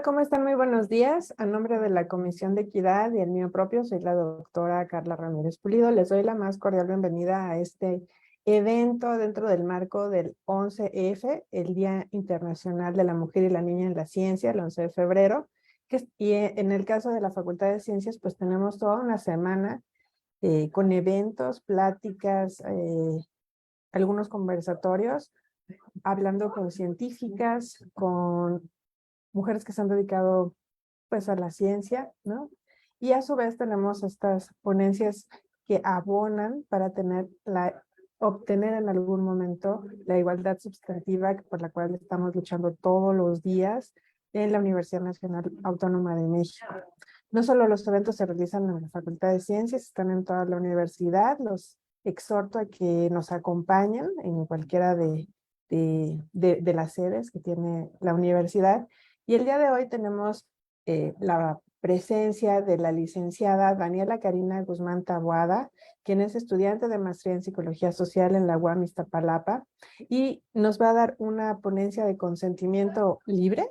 Hola, ¿cómo están? Muy buenos días. A nombre de la Comisión de Equidad y el mío propio, soy la doctora Carla Ramírez Pulido. Les doy la más cordial bienvenida a este evento dentro del marco del 11F, el Día Internacional de la Mujer y la Niña en la Ciencia, el 11 de febrero. Y en el caso de la Facultad de Ciencias, pues tenemos toda una semana con eventos, pláticas, algunos conversatorios, hablando con científicas, con mujeres que se han dedicado pues a la ciencia, ¿no? Y a su vez tenemos estas ponencias que abonan para obtener en algún momento la igualdad sustantiva por la cual estamos luchando todos los días en la Universidad Nacional Autónoma de México. No solo los eventos se realizan en la Facultad de Ciencias, están en toda la universidad. Los exhorto a que nos acompañen en cualquiera de las sedes que tiene la universidad. Y el día de hoy tenemos la presencia de la licenciada Daniela Karina Guzmán Taboada, quien es estudiante de maestría en Psicología Social en la UAM Iztapalapa, y nos va a dar una ponencia de consentimiento libre.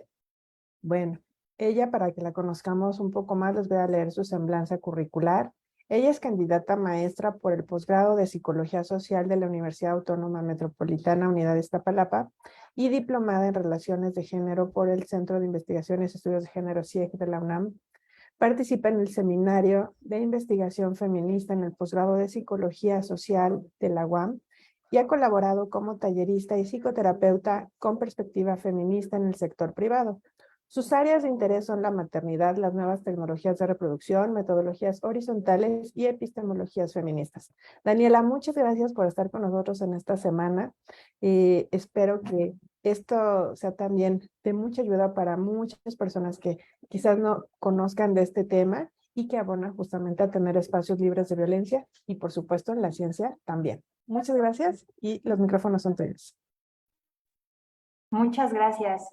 Bueno, ella, para que la conozcamos un poco más, les voy a leer su semblanza curricular. Ella es candidata maestra por el posgrado de Psicología Social de la Universidad Autónoma Metropolitana Unidad de Iztapalapa y diplomada en Relaciones de Género por el Centro de Investigaciones y Estudios de Género CIEG de la UNAM. Participa en el Seminario de Investigación Feminista en el posgrado de Psicología Social de la UAM y ha colaborado como tallerista y psicoterapeuta con perspectiva feminista en el sector privado. Sus áreas de interés son la maternidad, las nuevas tecnologías de reproducción, metodologías horizontales y epistemologías feministas. Daniela, muchas gracias por estar con nosotros en esta semana. Espero que esto sea también de mucha ayuda para muchas personas que quizás no conozcan de este tema y que abona justamente a tener espacios libres de violencia y, por supuesto, en la ciencia también. Muchas gracias y los micrófonos son tuyos. Muchas gracias.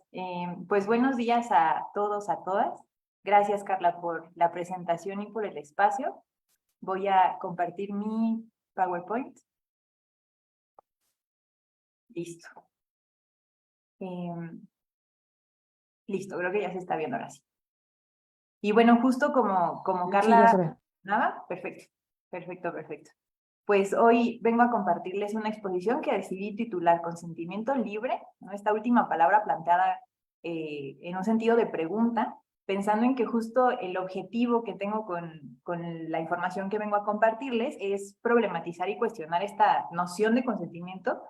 Pues buenos días a todos, a todas. Gracias, Carla, por la presentación y por el espacio. Voy a compartir mi PowerPoint. Listo. Listo, creo que ya se está viendo ahora sí. Y bueno, justo como Sí, ya se Carla... ve. ¿Nada? Perfecto, perfecto, perfecto. Pues hoy vengo a compartirles una exposición que decidí titular Consentimiento Libre, ¿no? Esta última palabra planteada en un sentido de pregunta, pensando en que justo el objetivo que tengo con la información que vengo a compartirles es problematizar y cuestionar esta noción de consentimiento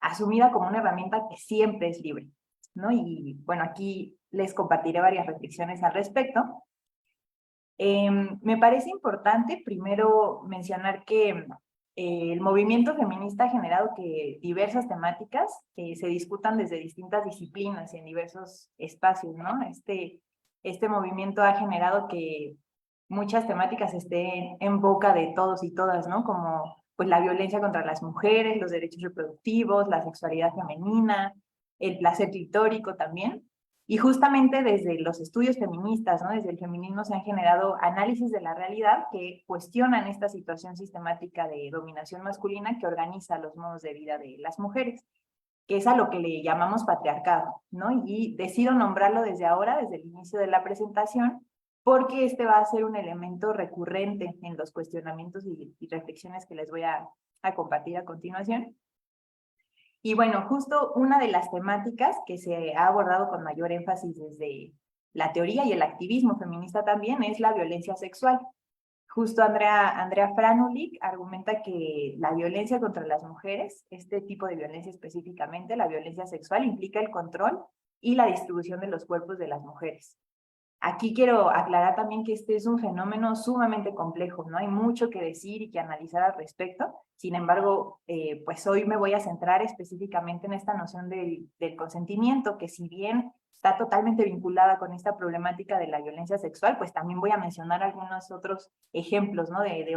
asumida como una herramienta que siempre es libre, ¿no? Y bueno, aquí les compartiré varias reflexiones al respecto. Me parece importante primero mencionar que el movimiento feminista ha generado que diversas temáticas se discutan desde distintas disciplinas y en diversos espacios, ¿no? Este movimiento ha generado que muchas temáticas estén en boca de todos y todas, ¿no? Como pues la violencia contra las mujeres, los derechos reproductivos, la sexualidad femenina, el placer clitórico también. Y justamente desde los estudios feministas, ¿no? Desde el feminismo se han generado análisis de la realidad que cuestionan esta situación sistemática de dominación masculina que organiza los modos de vida de las mujeres, que es a lo que le llamamos patriarcado, ¿no? Y decido nombrarlo desde ahora, desde el inicio de la presentación, porque este va a ser un elemento recurrente en los cuestionamientos y reflexiones que les voy a compartir a continuación. Y bueno, justo una de las temáticas que se ha abordado con mayor énfasis desde la teoría y el activismo feminista también es la violencia sexual. Justo Andrea Franulich argumenta que la violencia contra las mujeres, este tipo de violencia específicamente, la violencia sexual, implica el control y la distribución de los cuerpos de las mujeres. Aquí quiero aclarar también que este es un fenómeno sumamente complejo, ¿no? Hay mucho que decir y que analizar al respecto. Sin embargo, pues hoy me voy a centrar específicamente en esta noción del consentimiento, que si bien está totalmente vinculada con esta problemática de la violencia sexual, pues también voy a mencionar algunos otros ejemplos, ¿no? de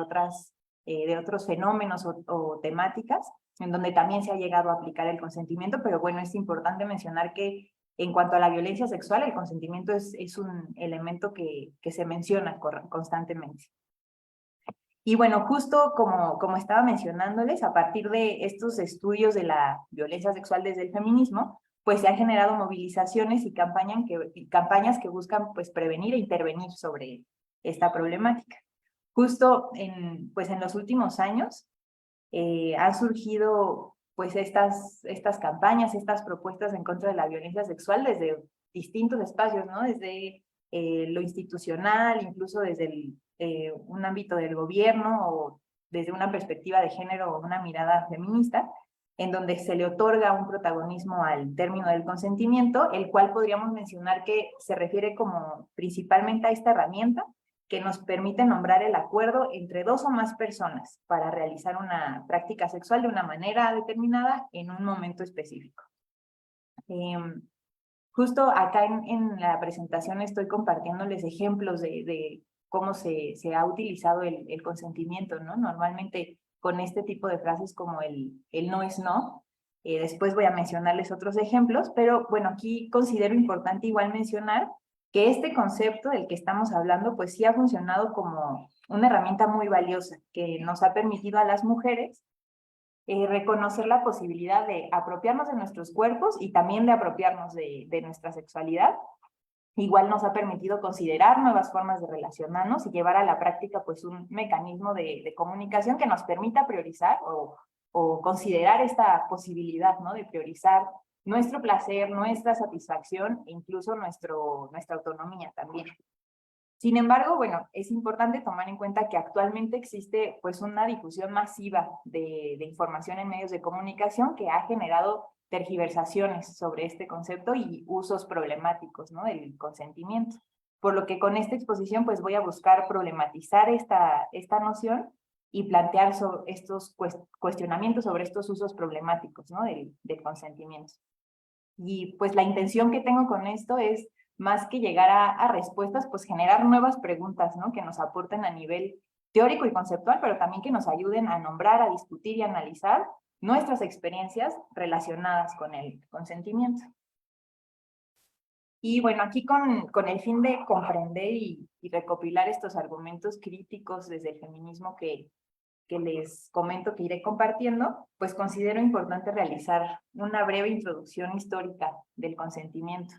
otros fenómenos o temáticas en donde también se ha llegado a aplicar el consentimiento, pero bueno, es importante mencionar que en cuanto a la violencia sexual, el consentimiento es un elemento que se menciona constantemente. Y bueno, justo como estaba mencionándoles, a partir de estos estudios de la violencia sexual desde el feminismo, pues se han generado movilizaciones y campañas que buscan pues prevenir e intervenir sobre esta problemática. Justo pues en los últimos años han surgido pues estas campañas, estas propuestas en contra de la violencia sexual desde distintos espacios, ¿no? Desde lo institucional, incluso desde un ámbito del gobierno o desde una perspectiva de género o una mirada feminista, en donde se le otorga un protagonismo al término del consentimiento, el cual podríamos mencionar que se refiere como principalmente a esta herramienta que nos permite nombrar el acuerdo entre dos o más personas para realizar una práctica sexual de una manera determinada en un momento específico. Justo acá en la presentación estoy compartiéndoles ejemplos de cómo se ha utilizado el consentimiento, ¿no? Normalmente con este tipo de frases como el no es no. Después voy a mencionarles otros ejemplos, pero bueno, aquí considero importante igual mencionar que este concepto del que estamos hablando, pues sí ha funcionado como una herramienta muy valiosa que nos ha permitido a las mujeres reconocer la posibilidad de apropiarnos de nuestros cuerpos y también de apropiarnos de nuestra sexualidad. Igual nos ha permitido considerar nuevas formas de relacionarnos y llevar a la práctica pues un mecanismo de comunicación que nos permita priorizar o considerar esta posibilidad, ¿no? De priorizar nuestro placer, nuestra satisfacción e incluso nuestra autonomía también. Sin embargo, bueno, es importante tomar en cuenta que actualmente existe pues una difusión masiva de información en medios de comunicación que ha generado tergiversaciones sobre este concepto y usos problemáticos, ¿no? Del consentimiento. Por lo que con esta exposición pues voy a buscar problematizar esta noción y plantear estos cuestionamientos sobre estos usos problemáticos, ¿no? del consentimiento. Y pues la intención que tengo con esto es, más que llegar a respuestas, pues generar nuevas preguntas, ¿no? Que nos aporten a nivel teórico y conceptual, pero también que nos ayuden a nombrar, a discutir y analizar nuestras experiencias relacionadas con el consentimiento. Y bueno, aquí con el fin de comprender y recopilar estos argumentos críticos desde el feminismo que les comento que iré compartiendo, pues considero importante realizar una breve introducción histórica del consentimiento.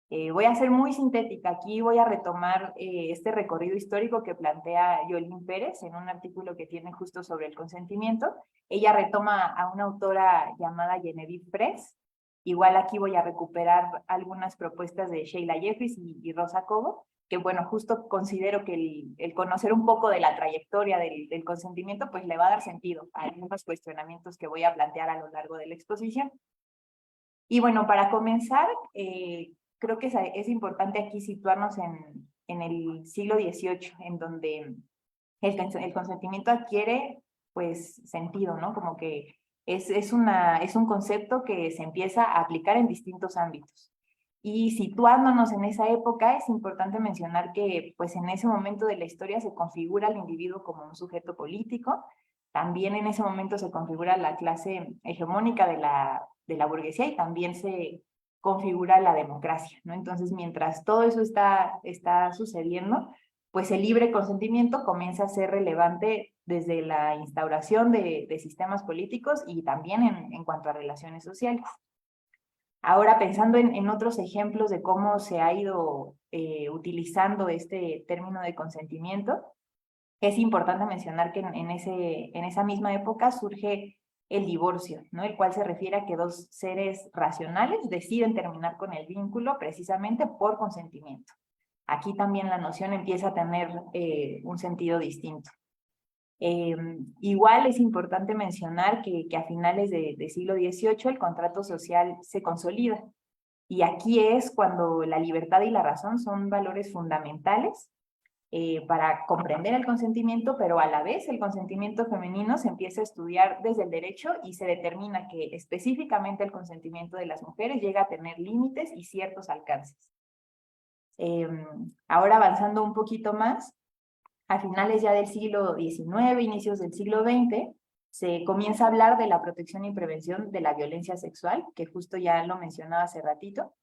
Voy a ser muy sintética, aquí voy a retomar este recorrido histórico que plantea Yolín Pérez en un artículo que tiene justo sobre el consentimiento. Ella retoma a una autora llamada Genevieve Press. Igual aquí voy a recuperar algunas propuestas de Sheila Jeffries y Rosa Cobo, que bueno, justo considero que el conocer un poco de la trayectoria del consentimiento, pues le va a dar sentido a algunos cuestionamientos que voy a plantear a lo largo de la exposición. Y bueno, para comenzar, creo que es importante aquí situarnos en el siglo XVIII, en donde el consentimiento adquiere pues sentido, ¿no? Como que es un concepto que se empieza a aplicar en distintos ámbitos. Y situándonos en esa época, es importante mencionar que pues en ese momento de la historia se configura al individuo como un sujeto político. También en ese momento se configura la clase hegemónica de la burguesía y también se configura la democracia, ¿no? Entonces, mientras todo eso está sucediendo, pues el libre consentimiento comienza a ser relevante desde la instauración de sistemas políticos y también en cuanto a relaciones sociales. Ahora, pensando en otros ejemplos de cómo se ha ido utilizando este término de consentimiento, es importante mencionar que en esa misma época surge el divorcio, ¿no? El cual se refiere a que dos seres racionales deciden terminar con el vínculo precisamente por consentimiento. Aquí también la noción empieza a tener un sentido distinto. Igual es importante mencionar que a finales de siglo XVIII el contrato social se consolida. Y aquí es cuando la libertad y la razón son valores fundamentales para comprender el consentimiento, pero a la vez el consentimiento femenino se empieza a estudiar desde el derecho y se determina que específicamente el consentimiento de las mujeres llega a tener límites y ciertos alcances. Ahora avanzando un poquito más, a finales ya del siglo XIX, inicios del siglo XX, se comienza a hablar de la protección y prevención de la violencia sexual, que justo ya lo mencionaba hace ratito.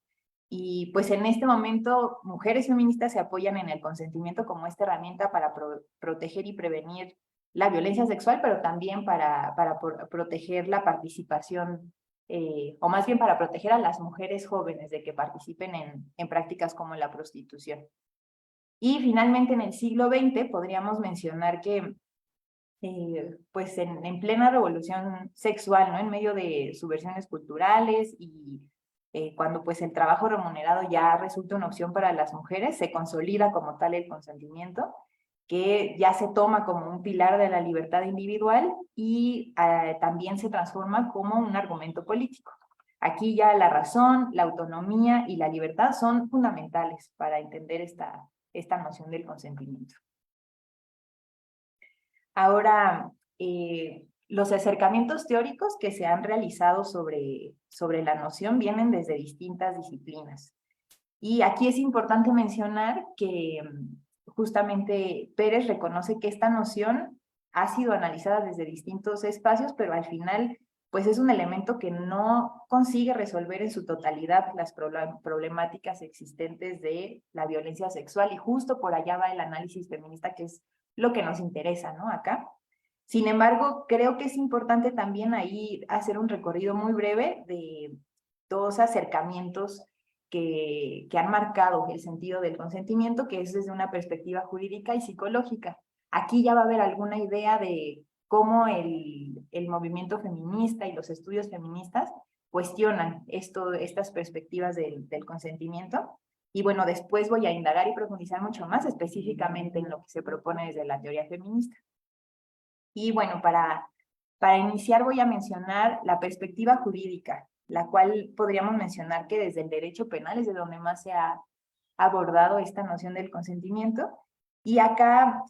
Y pues en este momento mujeres feministas se apoyan en el consentimiento como esta herramienta para proteger y prevenir la violencia sexual, pero también para proteger la participación o más bien para proteger a las mujeres jóvenes de que participen en prácticas como la prostitución. Y finalmente en el siglo XX podríamos mencionar que pues en plena revolución sexual, ¿no? En medio de subversiones culturales y cuando pues el trabajo remunerado ya resulta una opción para las mujeres, se consolida como tal el consentimiento, que ya se toma como un pilar de la libertad individual y también se transforma como un argumento político. Aquí ya la razón, la autonomía y la libertad son fundamentales para entender esta noción del consentimiento. Ahora, los acercamientos teóricos que se han realizado sobre la noción vienen desde distintas disciplinas. Y aquí es importante mencionar que justamente Pérez reconoce que esta noción ha sido analizada desde distintos espacios, pero al final pues es un elemento que no consigue resolver en su totalidad las problemáticas existentes de la violencia sexual, y justo por allá va el análisis feminista, que es lo que nos interesa, ¿no? Acá. Sin embargo, creo que es importante también ahí hacer un recorrido muy breve de dos acercamientos que han marcado el sentido del consentimiento, que es desde una perspectiva jurídica y psicológica. Aquí ya va a haber alguna idea de cómo el movimiento feminista y los estudios feministas cuestionan estas perspectivas del consentimiento. Y bueno, después voy a indagar y profundizar mucho más específicamente en lo que se propone desde la teoría feminista. Y bueno, para iniciar voy a mencionar la perspectiva jurídica, la cual podríamos mencionar que desde el derecho penal es de donde más se ha abordado esta noción del consentimiento. Y acá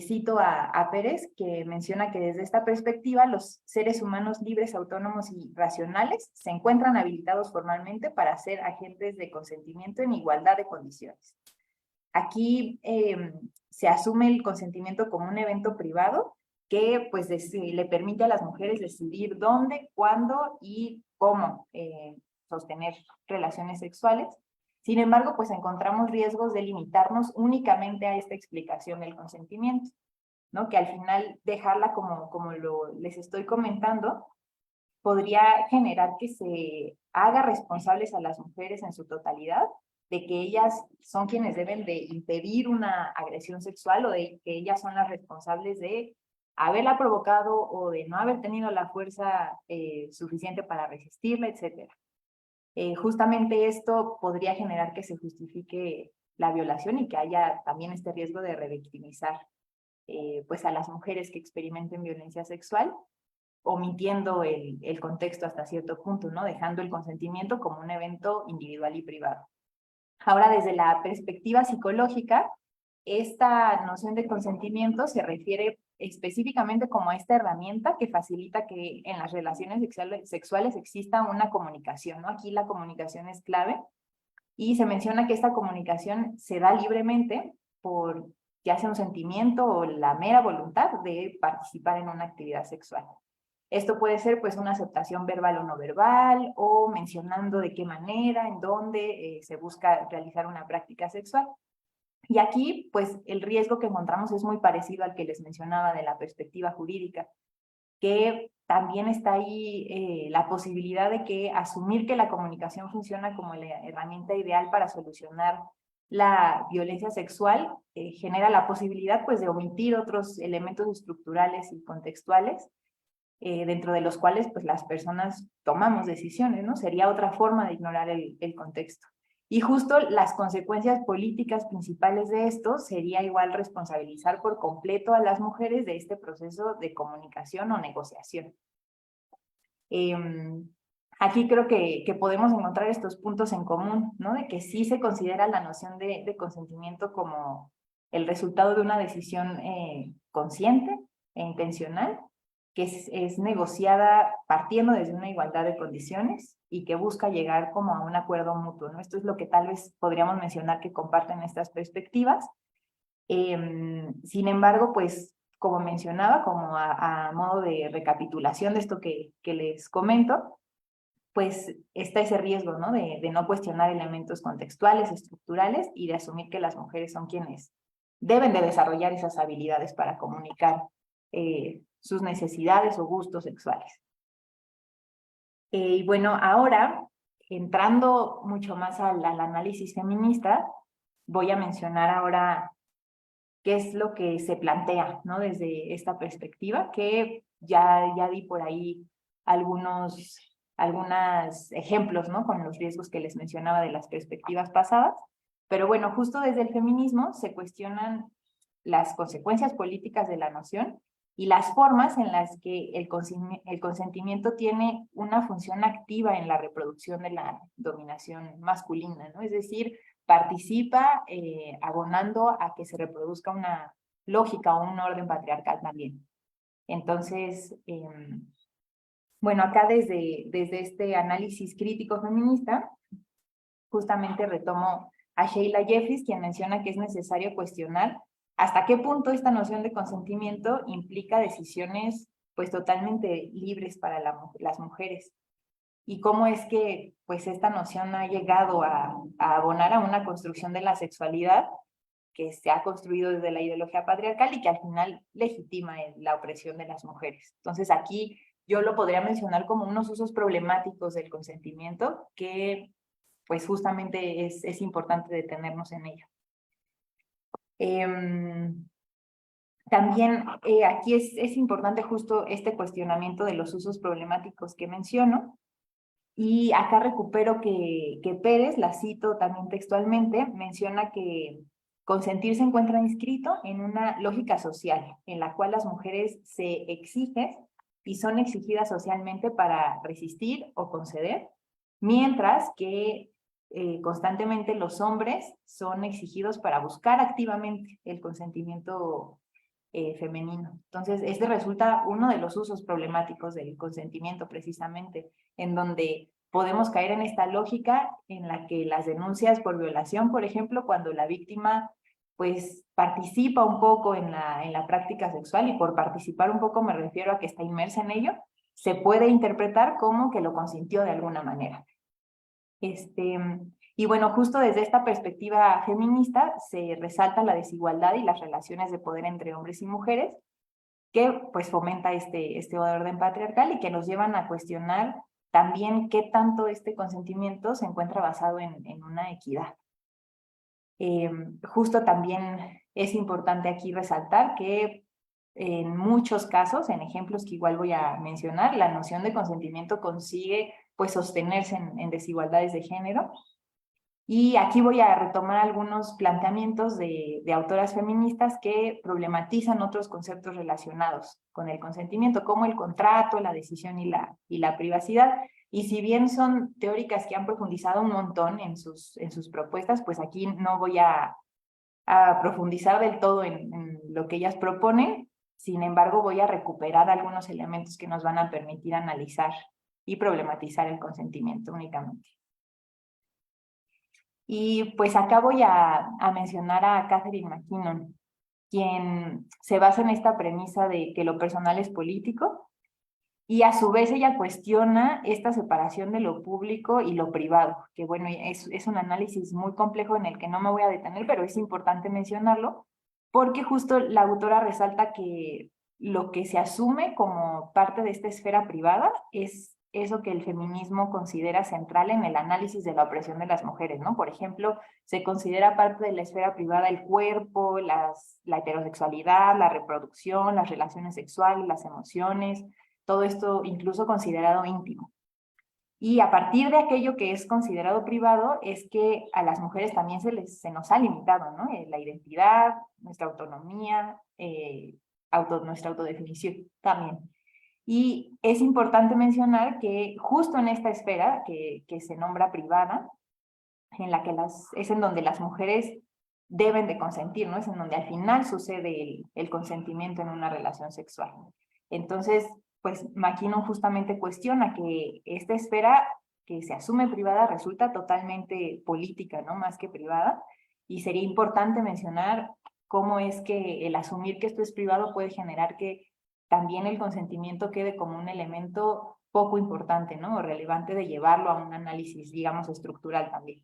cito a Pérez, que menciona que desde esta perspectiva los seres humanos libres, autónomos y racionales se encuentran habilitados formalmente para ser agentes de consentimiento en igualdad de condiciones. Aquí se asume el consentimiento como un evento privado que pues le permite a las mujeres decidir dónde, cuándo y cómo sostener relaciones sexuales. Sin embargo, pues encontramos riesgos de limitarnos únicamente a esta explicación del consentimiento, ¿no? Que al final dejarla como les estoy comentando, podría generar que se haga responsables a las mujeres en su totalidad, de que ellas son quienes deben de impedir una agresión sexual, o de que ellas son las responsables de haberla provocado o de no haber tenido la fuerza suficiente para resistirla, etc. Justamente esto podría generar que se justifique la violación y que haya también este riesgo de revictimizar pues a las mujeres que experimenten violencia sexual, omitiendo el contexto hasta cierto punto, ¿no? Dejando el consentimiento como un evento individual y privado. Ahora, desde la perspectiva psicológica, esta noción de consentimiento se refiere específicamente como esta herramienta que facilita que en las relaciones sexuales exista una comunicación, ¿no? Aquí la comunicación es clave, y se menciona que esta comunicación se da libremente por ya sea un sentimiento o la mera voluntad de participar en una actividad sexual. Esto puede ser pues una aceptación verbal o no verbal, o mencionando de qué manera, en dónde se busca realizar una práctica sexual. Y aquí pues el riesgo que encontramos es muy parecido al que les mencionaba de la perspectiva jurídica, que también está ahí la posibilidad de que asumir que la comunicación funciona como la herramienta ideal para solucionar la violencia sexual genera la posibilidad pues de omitir otros elementos estructurales y contextuales dentro de los cuales pues las personas tomamos decisiones, ¿no? Sería otra forma de ignorar el contexto. Y justo las consecuencias políticas principales de esto sería igual responsabilizar por completo a las mujeres de este proceso de comunicación o negociación. Aquí creo que podemos encontrar estos puntos en común, ¿no? De que sí se considera la noción de consentimiento como el resultado de una decisión consciente e intencional, que es negociada partiendo desde una igualdad de condiciones y que busca llegar como a un acuerdo mutuo, ¿no? Esto es lo que tal vez podríamos mencionar que comparten estas perspectivas. Sin embargo, pues como mencionaba, como a modo de recapitulación de esto que les comento, pues está ese riesgo, ¿no? De no cuestionar elementos contextuales, estructurales, y de asumir que las mujeres son quienes deben de desarrollar esas habilidades para comunicar sus necesidades o gustos sexuales. Y bueno, ahora, entrando mucho más al análisis feminista, voy a mencionar ahora qué es lo que se plantea, ¿no? Desde esta perspectiva, que ya di por ahí algunos ejemplos, ¿no? Con los riesgos que les mencionaba de las perspectivas pasadas. Pero bueno, justo desde el feminismo se cuestionan las consecuencias políticas de la noción y las formas en las que el consentimiento tiene una función activa en la reproducción de la dominación masculina, ¿no? Es decir, participa abonando a que se reproduzca una lógica o un orden patriarcal también. Entonces, bueno, acá desde este análisis crítico feminista, justamente retomo a Sheila Jeffries, quien menciona que es necesario cuestionar hasta qué punto esta noción de consentimiento implica decisiones pues totalmente libres para las mujeres y cómo es que pues esta noción ha llegado a abonar a una construcción de la sexualidad que se ha construido desde la ideología patriarcal y que al final legitima la opresión de las mujeres. Entonces aquí yo lo podría mencionar como unos usos problemáticos del consentimiento que pues justamente es importante detenernos en ello. También aquí es importante justo este cuestionamiento de los usos problemáticos que menciono. Y acá recupero que Pérez, la cito también textualmente, menciona que consentir se encuentra inscrito en una lógica social en la cual las mujeres se exigen y son exigidas socialmente para resistir o conceder, mientras que constantemente los hombres son exigidos para buscar activamente el consentimiento femenino. Entonces, este resulta uno de los usos problemáticos del consentimiento precisamente, en donde podemos caer en esta lógica en la que las denuncias por violación, por ejemplo, cuando la víctima pues participa un poco en la práctica sexual, y por participar un poco me refiero a que está inmersa en ello, se puede interpretar como que lo consintió de alguna manera. Y bueno, justo desde esta perspectiva feminista se resalta la desigualdad y las relaciones de poder entre hombres y mujeres, que pues fomenta este orden patriarcal y que nos llevan a cuestionar también qué tanto este consentimiento se encuentra basado en una equidad. Justo también es importante aquí resaltar que en muchos casos, en ejemplos que igual voy a mencionar, la noción de consentimiento consigue pues sostenerse en desigualdades de género. Y aquí voy a retomar algunos planteamientos de autoras feministas que problematizan otros conceptos relacionados con el consentimiento, como el contrato, la decisión y la privacidad. Y si bien son teóricas que han profundizado un montón en sus propuestas, pues aquí no voy a profundizar del todo en lo que ellas proponen. Sin embargo, voy a recuperar algunos elementos que nos van a permitir analizar y problematizar el consentimiento únicamente. Y pues acá voy a mencionar a Catherine McKinnon, quien se basa en esta premisa de que lo personal es político, y a su vez ella cuestiona esta separación de lo público y lo privado, que bueno, es un análisis muy complejo en el que no me voy a detener, pero es importante mencionarlo, porque justo la autora resalta que lo que se asume como parte de esta esfera privada es eso que el feminismo considera central en el análisis de la opresión de las mujeres, ¿no? Por ejemplo, se considera parte de la esfera privada el cuerpo, la heterosexualidad, la reproducción, las relaciones sexuales, las emociones, todo esto incluso considerado íntimo. Y a partir de aquello que es considerado privado es que a las mujeres también se nos ha limitado, ¿no? La identidad, nuestra autonomía, nuestra autodefinición también. Y es importante mencionar que justo en esta esfera que se nombra privada, en la que es en donde las mujeres deben de consentir, ¿no? Es en donde al final sucede el consentimiento en una relación sexual. Entonces, pues McKinnon justamente cuestiona que esta esfera que se asume privada resulta totalmente política, ¿no? Más que privada, y sería importante mencionar cómo es que el asumir que esto es privado puede generar que también el consentimiento quede como un elemento poco importante, ¿no? O relevante de llevarlo a un análisis, digamos, estructural también.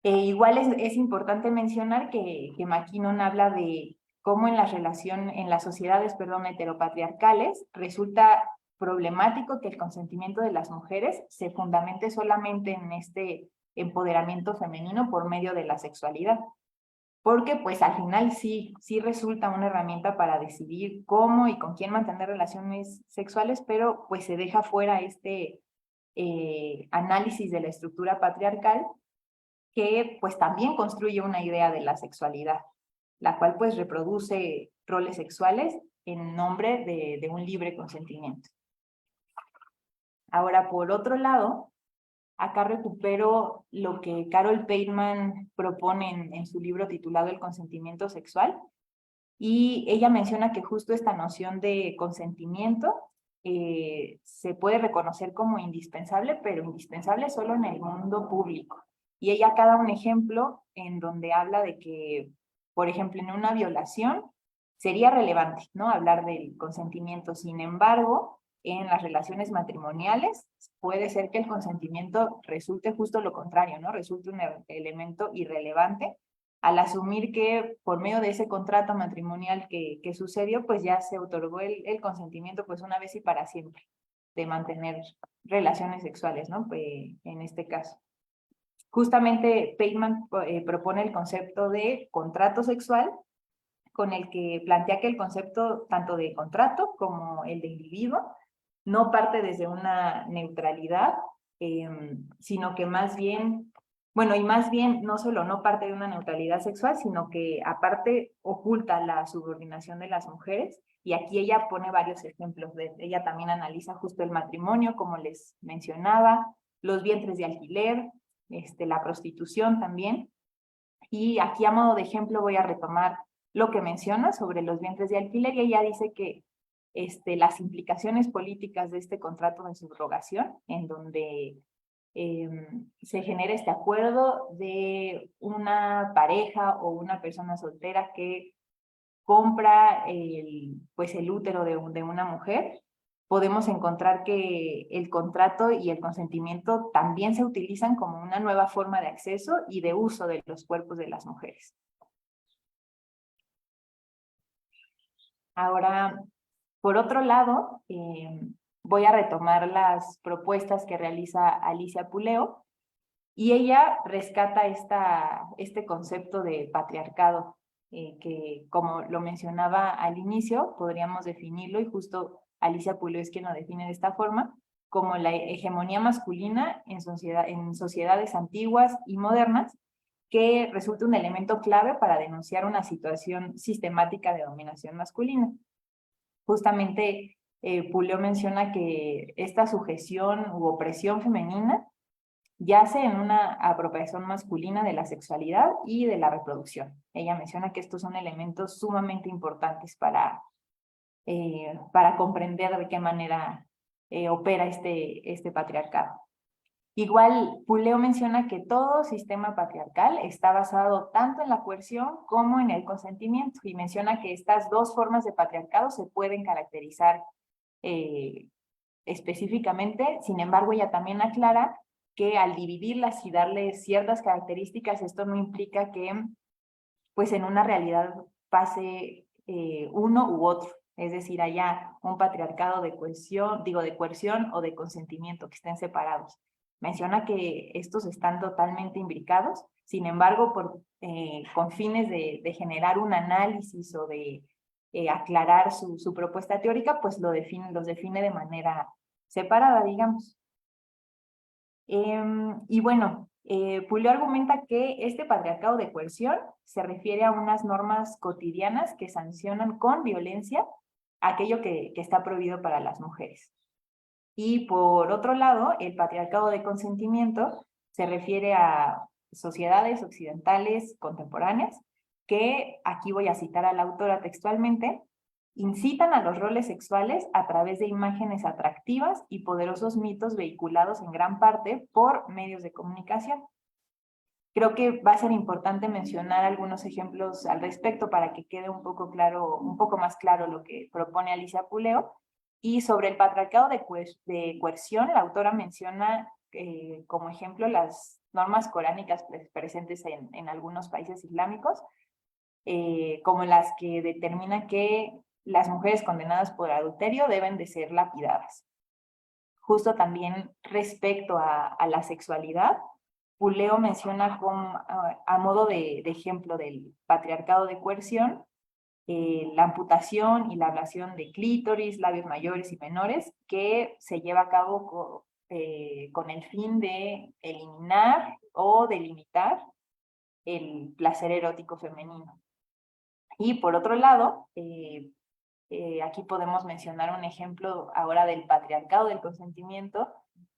Igual es importante mencionar que McKinnon habla de cómo en las sociedades, heteropatriarcales, resulta problemático que el consentimiento de las mujeres se fundamente solamente en este empoderamiento femenino por medio de la sexualidad. Porque pues al final sí resulta una herramienta para decidir cómo y con quién mantener relaciones sexuales, pero pues se deja fuera este análisis de la estructura patriarcal que pues también construye una idea de la sexualidad, la cual pues reproduce roles sexuales en nombre de un libre consentimiento. Ahora, por otro lado, acá recupero lo que Carol Pateman propone en su libro titulado El consentimiento sexual, y ella menciona que justo esta noción de consentimiento se puede reconocer como indispensable, pero indispensable solo en el mundo público. Y ella acá da un ejemplo en donde habla de que, por ejemplo, en una violación sería relevante, ¿no?, hablar del consentimiento. Sin embargo, en las relaciones matrimoniales puede ser que el consentimiento resulte justo lo contrario, ¿no? Resulte un elemento irrelevante al asumir que por medio de ese contrato matrimonial que sucedió, pues ya se otorgó el consentimiento pues una vez y para siempre de mantener relaciones sexuales, ¿no? En este caso. Justamente Pateman propone el concepto de contrato sexual, con el que plantea que el concepto tanto de contrato como el de individuo no parte desde una neutralidad, sino que más bien, bueno, y más bien no solo no parte de una neutralidad sexual, sino que aparte oculta la subordinación de las mujeres. Y aquí ella pone varios ejemplos. Ella también analiza justo el matrimonio, como les mencionaba, los vientres de alquiler, la prostitución también. Y aquí a modo de ejemplo voy a retomar lo que menciona sobre los vientres de alquiler, y ella dice que las implicaciones políticas de este contrato de subrogación, en donde se genera este acuerdo de una pareja o una persona soltera que compra pues el útero de una mujer, podemos encontrar que el contrato y el consentimiento también se utilizan como una nueva forma de acceso y de uso de los cuerpos de las mujeres. Ahora, por otro lado, voy a retomar las propuestas que realiza Alicia Puleo, y ella rescata este concepto de patriarcado, que como lo mencionaba al inicio, podríamos definirlo, y justo Alicia Puleo es quien lo define de esta forma, como la hegemonía masculina en sociedades antiguas y modernas, que resulta un elemento clave para denunciar una situación sistemática de dominación masculina. Justamente Puleo menciona que esta sujeción u opresión femenina yace en una apropiación masculina de la sexualidad y de la reproducción. Ella menciona que estos son elementos sumamente importantes para comprender de qué manera opera este patriarcado. Igual, Puleo menciona que todo sistema patriarcal está basado tanto en la coerción como en el consentimiento, y menciona que estas dos formas de patriarcado se pueden caracterizar específicamente. Sin embargo, ella también aclara que al dividirlas y darles ciertas características, esto no implica que pues en una realidad pase uno u otro. Es decir, haya un patriarcado de coerción o de consentimiento, que estén separados. Menciona que estos están totalmente imbricados. Sin embargo, con fines de generar un análisis o de aclarar su propuesta teórica, pues los define de manera separada, digamos. Y bueno, Puleo argumenta que este patriarcado de coerción se refiere a unas normas cotidianas que sancionan con violencia aquello que está prohibido para las mujeres. Y por otro lado, el patriarcado de consentimiento se refiere a sociedades occidentales contemporáneas que, aquí voy a citar a la autora textualmente, incitan a los roles sexuales a través de imágenes atractivas y poderosos mitos vehiculados en gran parte por medios de comunicación. Creo que va a ser importante mencionar algunos ejemplos al respecto para que quede un poco más claro lo que propone Alicia Puleo. Y sobre el patriarcado de coerción, la autora menciona como ejemplo las normas coránicas presentes en algunos países islámicos, como las que determinan que las mujeres condenadas por adulterio deben de ser lapidadas. justo también respecto a la sexualidad, Puleo menciona a modo de ejemplo del patriarcado de coerción, la amputación y la ablación de clítoris, labios mayores y menores, que se lleva a cabo con el fin de eliminar o delimitar el placer erótico femenino. Y por otro lado, aquí podemos mencionar un ejemplo ahora del patriarcado del consentimiento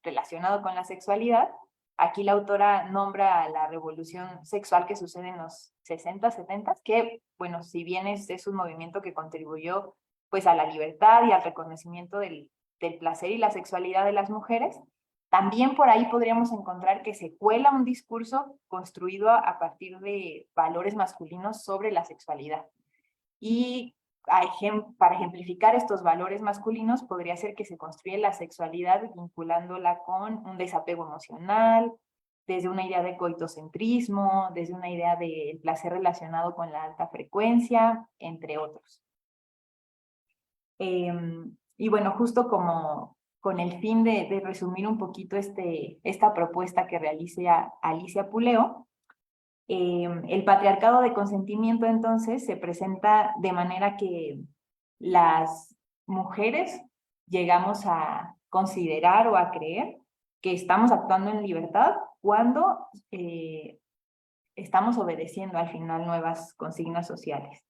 relacionado con la sexualidad. Aquí la autora nombra la revolución sexual que sucede en los 60, 70, que, bueno, si bien es un movimiento que contribuyó pues a la libertad y al reconocimiento del placer y la sexualidad de las mujeres, también por ahí podríamos encontrar que se cuela un discurso construido a partir de valores masculinos sobre la sexualidad. Y para ejemplificar estos valores masculinos, podría ser que se construye la sexualidad vinculándola con un desapego emocional, desde una idea de coitocentrismo, desde una idea del placer relacionado con la alta frecuencia, entre otros. Y bueno, justo como con el fin de resumir un poquito esta propuesta que realiza Alicia Puleo, el patriarcado de consentimiento entonces se presenta de manera que las mujeres llegamos a considerar o a creer que estamos actuando en libertad cuando estamos obedeciendo al final nuevas consignas sociales.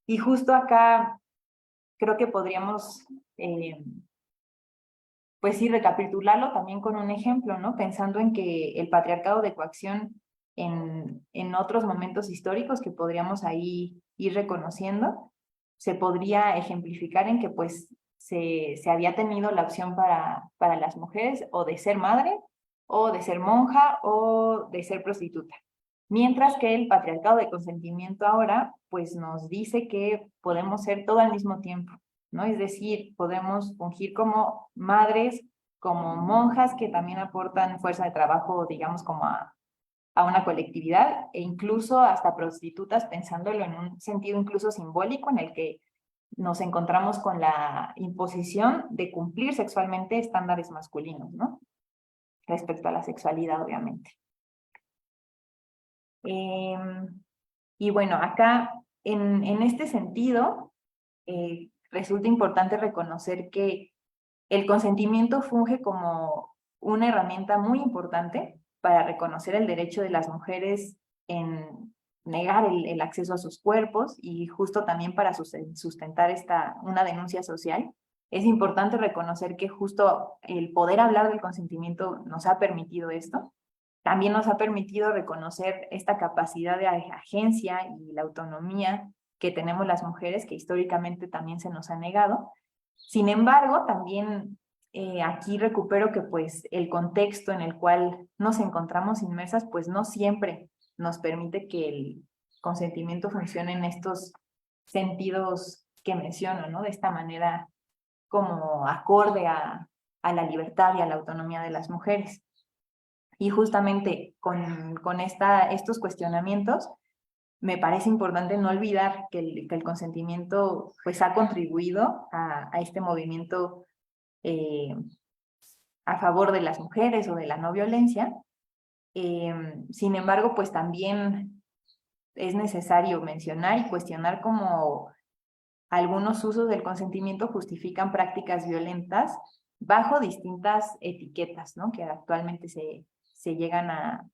Y justo acá creo que podríamos, pues sí, recapitularlo también con un ejemplo, ¿no? Pensando en que el patriarcado de coacción en otros momentos históricos que podríamos ahí ir reconociendo, se podría ejemplificar en que pues se había tenido la opción para las mujeres o de ser madre, o de ser monja, o de ser prostituta. Mientras que el patriarcado de consentimiento ahora pues nos dice que podemos ser todo al mismo tiempo, ¿no? Es decir, podemos fungir como madres, como monjas que también aportan fuerza de trabajo, digamos, como a una colectividad, e incluso hasta prostitutas, pensándolo en un sentido incluso simbólico en el que nos encontramos con la imposición de cumplir sexualmente estándares masculinos, ¿no? Respecto a la sexualidad, obviamente. Y bueno, acá, en este sentido, resulta importante reconocer que el consentimiento funge como una herramienta muy importante para reconocer el derecho de las mujeres en negar el acceso a sus cuerpos y justo también para sustentar una denuncia social. Es importante reconocer que justo el poder hablar del consentimiento nos ha permitido esto. También nos ha permitido reconocer esta capacidad de agencia y la autonomía que tenemos las mujeres, que históricamente también se nos ha negado. Sin embargo, también aquí recupero que pues el contexto en el cual nos encontramos inmersas pues no siempre nos permite que el consentimiento funcione en estos sentidos que menciono, ¿no? De esta manera como acorde a la libertad y a la autonomía de las mujeres. Y justamente con estos cuestionamientos, me parece importante no olvidar que el consentimiento pues ha contribuido a este movimiento a favor de las mujeres o de la no violencia. Sin embargo, pues también es necesario mencionar y cuestionar cómo algunos usos del consentimiento justifican prácticas violentas bajo distintas etiquetas, ¿no? Que actualmente se llegan a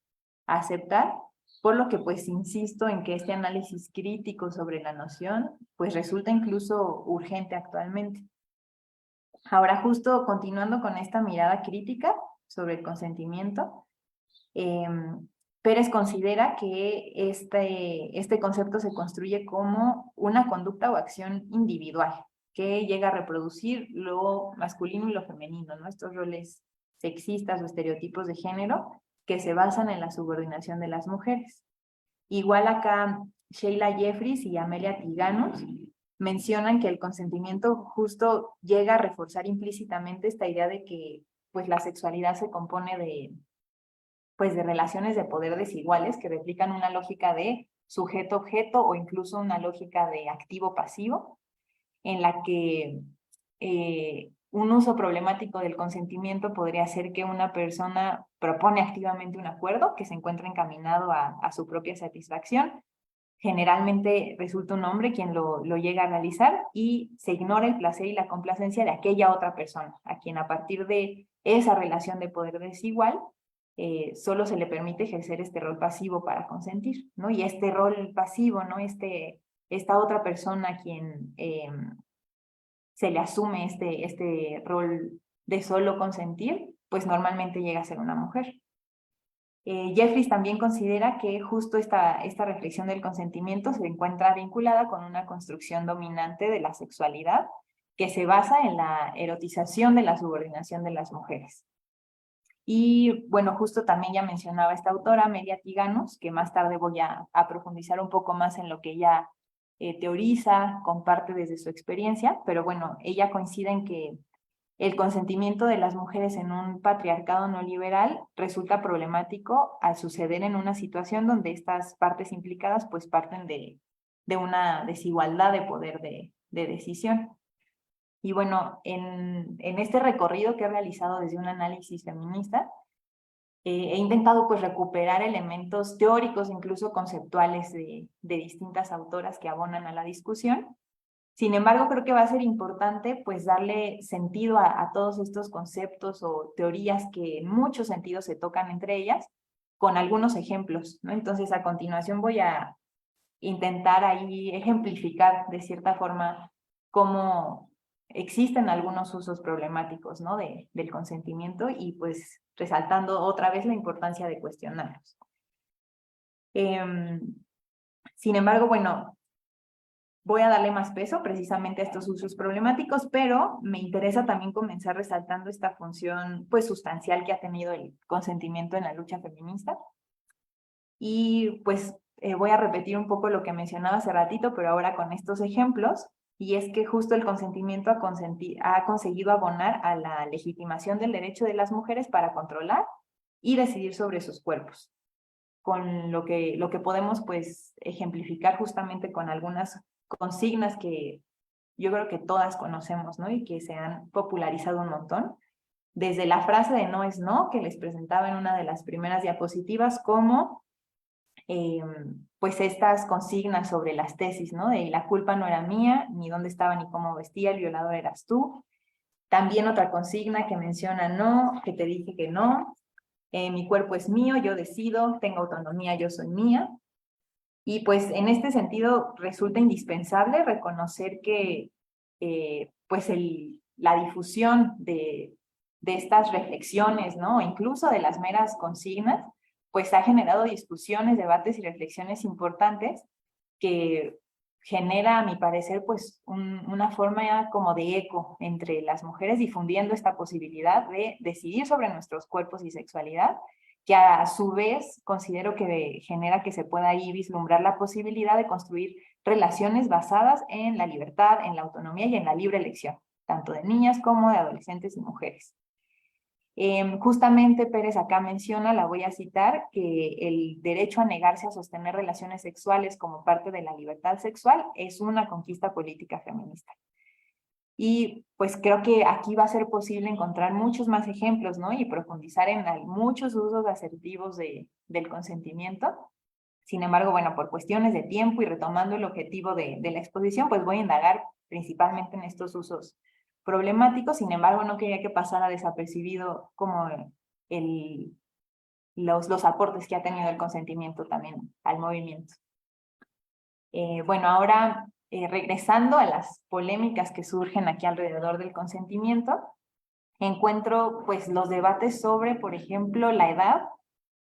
aceptar, por lo que pues insisto en que este análisis crítico sobre la noción pues resulta incluso urgente actualmente. Ahora, justo continuando con esta mirada crítica sobre el consentimiento, Pérez considera que este concepto se construye como una conducta o acción individual que llega a reproducir lo masculino y lo femenino, ¿no? Estos roles sexistas o estereotipos de género que se basan en la subordinación de las mujeres. Igual acá Sheila Jeffries y Amelia Tiganos mencionan que el consentimiento justo llega a reforzar implícitamente esta idea de que pues la sexualidad se compone de relaciones de poder desiguales que replican una lógica de sujeto-objeto o incluso una lógica de activo-pasivo, en la que un uso problemático del consentimiento podría ser que una persona propone activamente un acuerdo que se encuentra encaminado a su propia satisfacción. Generalmente resulta un hombre quien lo llega a realizar y se ignora el placer y la complacencia de aquella otra persona, a quien a partir de esa relación de poder desigual, solo se le permite ejercer este rol pasivo para consentir, ¿no? Y este rol pasivo, ¿no? Esta otra persona a quien se le asume este rol de solo consentir, pues normalmente llega a ser una mujer. Jeffries también considera que justo esta reflexión del consentimiento se encuentra vinculada con una construcción dominante de la sexualidad que se basa en la erotización de la subordinación de las mujeres. Y bueno, justo también ya mencionaba esta autora, Amelia Tiganos, que más tarde voy a profundizar un poco más en lo que ella teoriza, comparte desde su experiencia, pero bueno, ella coincide en que el consentimiento de las mujeres en un patriarcado no liberal resulta problemático al suceder en una situación donde estas partes implicadas pues parten de una desigualdad de poder de decisión. Y bueno, en este recorrido que he realizado desde un análisis feminista, he intentado pues recuperar elementos teóricos, incluso conceptuales de distintas autoras que abonan a la discusión. Sin embargo, creo que va a ser importante pues darle sentido a todos estos conceptos o teorías que en muchos sentidos se tocan entre ellas, con algunos ejemplos, ¿no? Entonces, a continuación voy a intentar ahí ejemplificar de cierta forma cómo existen algunos usos problemáticos, ¿no? del consentimiento y pues resaltando otra vez la importancia de cuestionarlos. Sin embargo, bueno, voy a darle más peso precisamente a estos usos problemáticos, pero me interesa también comenzar resaltando esta función pues sustancial que ha tenido el consentimiento en la lucha feminista. Y pues voy a repetir un poco lo que mencionaba hace ratito, pero ahora con estos ejemplos, y es que justo el consentimiento ha conseguido abonar a la legitimación del derecho de las mujeres para controlar y decidir sobre sus cuerpos, con lo que podemos pues ejemplificar justamente con algunas consignas que yo creo que todas conocemos, ¿no? Y que se han popularizado un montón, desde la frase de no es no, que les presentaba en una de las primeras diapositivas, como pues estas consignas sobre las tesis, ¿no? De la culpa no era mía, ni dónde estaba, ni cómo vestía, el violador eras tú. También otra consigna que menciona no, que te dije que no, mi cuerpo es mío, yo decido, tengo autonomía, yo soy mía. Y pues en este sentido resulta indispensable reconocer que pues la difusión de estas reflexiones, ¿no? Incluso de las meras consignas, pues ha generado discusiones, debates y reflexiones importantes que genera, a mi parecer, pues una forma como de eco entre las mujeres difundiendo esta posibilidad de decidir sobre nuestros cuerpos y sexualidad, que a su vez considero que genera que se pueda ahí vislumbrar la posibilidad de construir relaciones basadas en la libertad, en la autonomía y en la libre elección, tanto de niñas como de adolescentes y mujeres. Justamente Pérez acá menciona, la voy a citar, que el derecho a negarse a sostener relaciones sexuales como parte de la libertad sexual es una conquista política feminista. Y pues creo que aquí va a ser posible encontrar muchos más ejemplos, ¿no? Y profundizar en muchos usos asertivos del consentimiento. Sin embargo, bueno, por cuestiones de tiempo y retomando el objetivo de la exposición, pues voy a indagar principalmente en estos usos problemáticos. Sin embargo, no quería que pasara desapercibido como los aportes que ha tenido el consentimiento también al movimiento. Bueno, ahora regresando a las polémicas que surgen aquí alrededor del consentimiento, encuentro pues los debates sobre, por ejemplo, la edad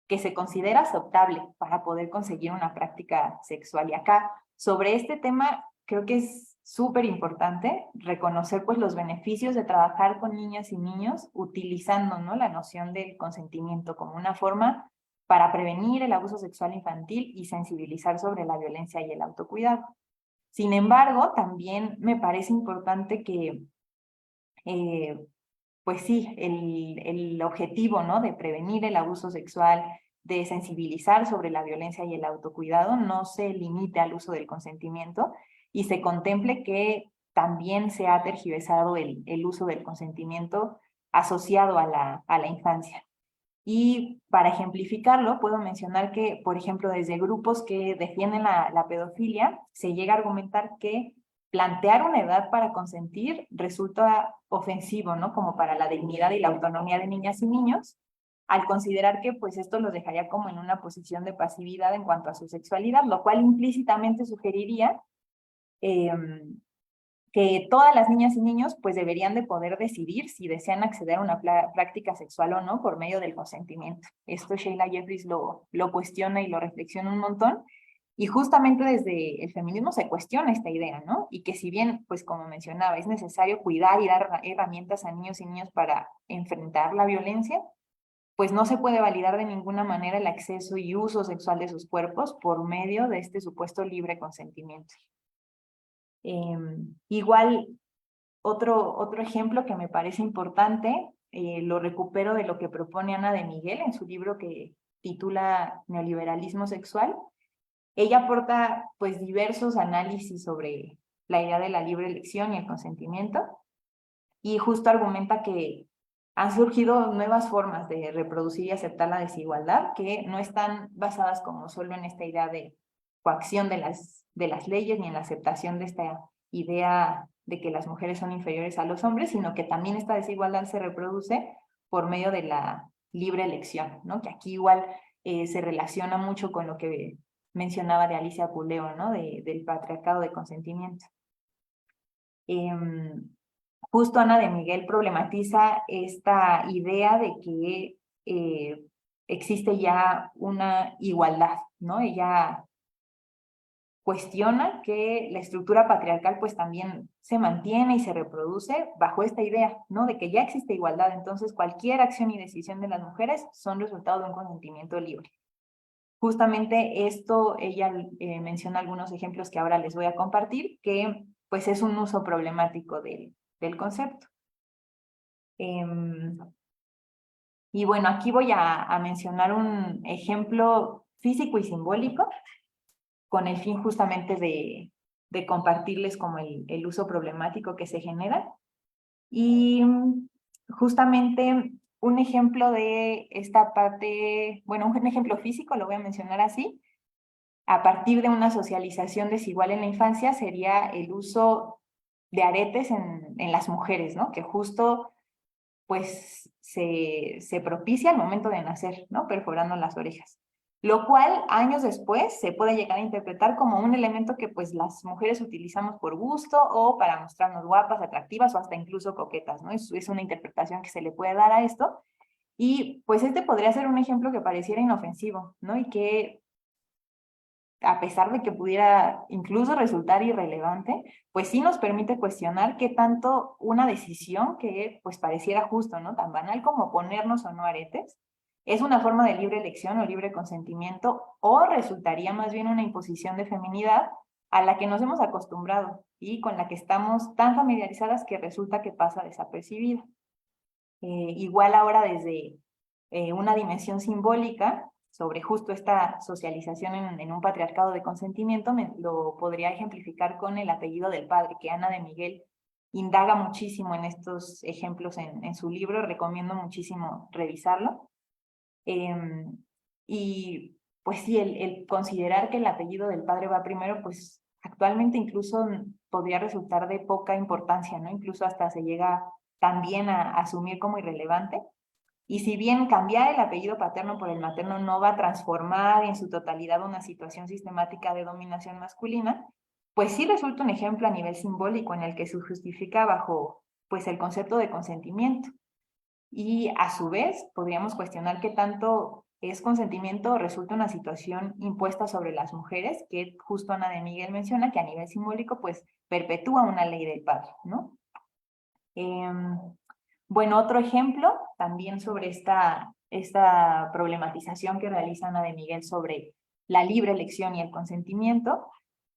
que se considera aceptable para poder conseguir una práctica sexual. Y acá, sobre este tema, creo que es súper importante reconocer pues los beneficios de trabajar con niñas y niños utilizando, ¿no? la noción del consentimiento como una forma para prevenir el abuso sexual infantil y sensibilizar sobre la violencia y el autocuidado. Sin embargo, también me parece importante que pues sí, el objetivo, ¿no? de prevenir el abuso sexual, de sensibilizar sobre la violencia y el autocuidado, no se limite al uso del consentimiento y se contemple que también se ha tergiversado el uso del consentimiento asociado a la infancia. Y para ejemplificarlo, puedo mencionar que, por ejemplo, desde grupos que defienden la pedofilia, se llega a argumentar que plantear una edad para consentir resulta ofensivo, ¿no? Como para la dignidad y la autonomía de niñas y niños, al considerar que pues esto los dejaría como en una posición de pasividad en cuanto a su sexualidad, lo cual implícitamente sugeriría que todas las niñas y niños pues deberían de poder decidir si desean acceder a una práctica sexual o no por medio del consentimiento. Esto Sheila Jeffries lo cuestiona y lo reflexiona un montón, y justamente desde el feminismo se cuestiona esta idea, ¿no? Y que si bien, pues como mencionaba, es necesario cuidar y dar herramientas a niños y niñas para enfrentar la violencia, pues no se puede validar de ninguna manera el acceso y uso sexual de sus cuerpos por medio de este supuesto libre consentimiento. Igual, otro ejemplo que me parece importante, lo recupero de lo que propone Ana de Miguel en su libro que titula Neoliberalismo Sexual. Ella aporta pues diversos análisis sobre la idea de la libre elección y el consentimiento, y justo argumenta que han surgido nuevas formas de reproducir y aceptar la desigualdad que no están basadas como solo en esta idea de coacción de las leyes ni en la aceptación de esta idea de que las mujeres son inferiores a los hombres, sino que también esta desigualdad se reproduce por medio de la libre elección, ¿no? Que aquí igual se relaciona mucho con lo que mencionaba de Alicia Puleo, ¿no? Del patriarcado de consentimiento. Justo Ana de Miguel problematiza esta idea de que existe ya una igualdad, ¿no? Ella cuestiona que la estructura patriarcal pues también se mantiene y se reproduce bajo esta idea, ¿no? De que ya existe igualdad, entonces cualquier acción y decisión de las mujeres son resultado de un consentimiento libre. Justamente esto, ella menciona algunos ejemplos que ahora les voy a compartir, que pues es un uso problemático del concepto. Y bueno, aquí voy a mencionar un ejemplo físico y simbólico con el fin justamente de compartirles como el uso problemático que se genera. Y justamente un ejemplo de esta parte, bueno, un ejemplo físico, lo voy a mencionar así, a partir de una socialización desigual en la infancia, sería el uso de aretes en las mujeres, ¿no? Que justo pues se propicia al momento de nacer, ¿no? Perforando las orejas. Lo cual años después se puede llegar a interpretar como un elemento que pues las mujeres utilizamos por gusto o para mostrarnos guapas, atractivas o hasta incluso coquetas, ¿no? Es una interpretación que se le puede dar a esto. Y pues este podría ser un ejemplo que pareciera inofensivo, ¿no? Y que a pesar de que pudiera incluso resultar irrelevante, pues sí nos permite cuestionar qué tanto una decisión que pues pareciera justo, ¿no? Tan banal como ponernos o no aretes, es una forma de libre elección o libre consentimiento, o resultaría más bien una imposición de feminidad a la que nos hemos acostumbrado y con la que estamos tan familiarizadas que resulta que pasa desapercibida. Igual ahora desde una dimensión simbólica, sobre justo esta socialización en un patriarcado de consentimiento, lo podría ejemplificar con el apellido del padre, que Ana de Miguel indaga muchísimo en estos ejemplos en su libro, recomiendo muchísimo revisarlo. Y pues sí, el considerar que el apellido del padre va primero, pues actualmente incluso podría resultar de poca importancia, ¿no? Incluso hasta se llega también a asumir como irrelevante. Y si bien cambiar el apellido paterno por el materno no va a transformar en su totalidad una situación sistemática de dominación masculina, pues sí resulta un ejemplo a nivel simbólico en el que se justifica bajo pues el concepto de consentimiento. Y a su vez podríamos cuestionar qué tanto es consentimiento o resulta una situación impuesta sobre las mujeres, que justo Ana de Miguel menciona que a nivel simbólico pues perpetúa una ley del padre, ¿no? Bueno, otro ejemplo también sobre esta problematización que realiza Ana de Miguel sobre la libre elección y el consentimiento,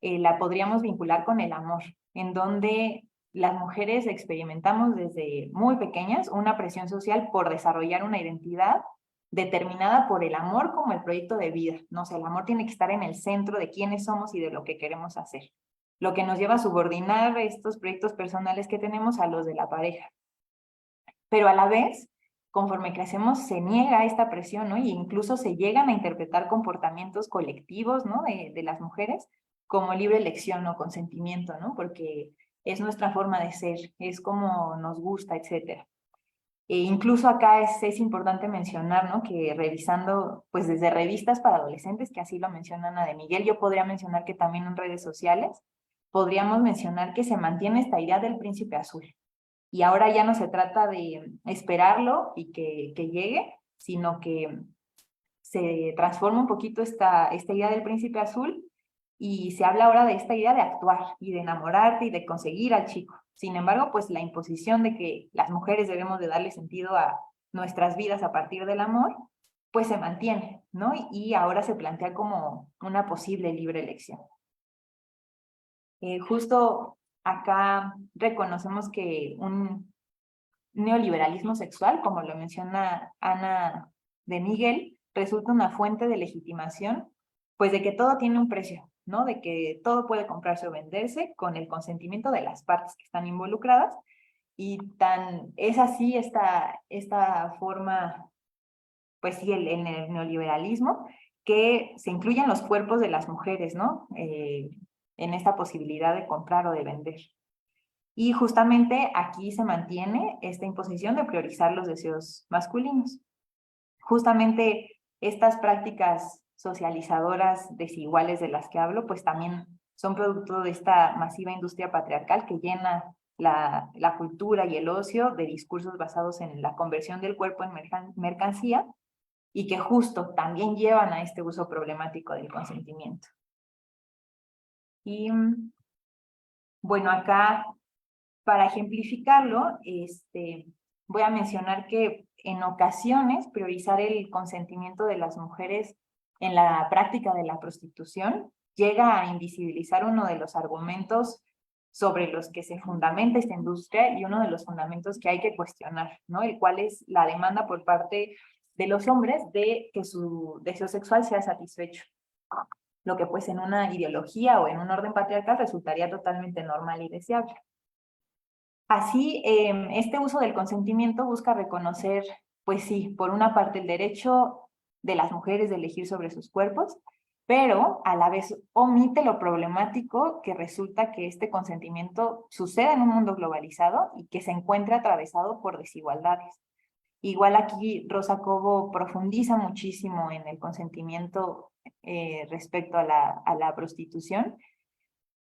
la podríamos vincular con el amor, en donde las mujeres experimentamos desde muy pequeñas una presión social por desarrollar una identidad determinada por el amor como el proyecto de vida. No sé, el amor tiene que estar en el centro de quiénes somos y de lo que queremos hacer. lo que nos lleva a subordinar estos proyectos personales que tenemos a los de la pareja. Pero a la vez, conforme crecemos, se niega esta presión, ¿no? Y incluso se llegan a interpretar comportamientos colectivos, ¿no? De las mujeres como libre elección o consentimiento, ¿no? Porque es nuestra forma de ser, es como nos gusta, etcétera. Incluso acá es importante mencionar, ¿no? Que revisando, pues desde revistas para adolescentes, que así lo menciona Ana de Miguel, yo podría mencionar que también en redes sociales, podríamos mencionar que se mantiene esta idea del príncipe azul. Y ahora ya no se trata de esperarlo y que llegue, sino que se transforma un poquito esta idea del príncipe azul y se habla ahora de esta idea de actuar y de enamorarte y de conseguir al chico. Sin embargo, pues la imposición de que las mujeres debemos de darle sentido a nuestras vidas a partir del amor, pues se mantiene, ¿no? Y ahora se plantea como una posible libre elección. Justo acá reconocemos que un neoliberalismo sexual, como lo menciona Ana de Miguel, resulta una fuente de legitimación, pues de que todo tiene un precio, ¿no? De que todo puede comprarse o venderse con el consentimiento de las partes que están involucradas, y tan es así esta forma, pues sí, el neoliberalismo, que se incluyen los cuerpos de las mujeres, ¿no? En esta posibilidad de comprar o de vender. Y justamente aquí se mantiene esta imposición de priorizar los deseos masculinos. Justamente estas prácticas socializadoras desiguales de las que hablo, pues también son producto de esta masiva industria patriarcal que llena la cultura y el ocio de discursos basados en la conversión del cuerpo en mercancía, y que justo también llevan a este uso problemático del consentimiento. Y bueno, acá, para ejemplificarlo, voy a mencionar que en ocasiones priorizar el consentimiento de las mujeres en la práctica de la prostitución llega a invisibilizar uno de los argumentos sobre los que se fundamenta esta industria y uno de los fundamentos que hay que cuestionar, ¿no? El cual es la demanda por parte de los hombres de que su deseo sexual sea satisfecho, lo que pues en una ideología o en un orden patriarcal resultaría totalmente normal y deseable. Así, este uso del consentimiento busca reconocer, pues sí, por una parte el derecho de las mujeres de elegir sobre sus cuerpos, pero a la vez omite lo problemático que resulta que este consentimiento suceda en un mundo globalizado y que se encuentra atravesado por desigualdades. Igual aquí Rosa Cobo profundiza muchísimo en el consentimiento respecto a la prostitución.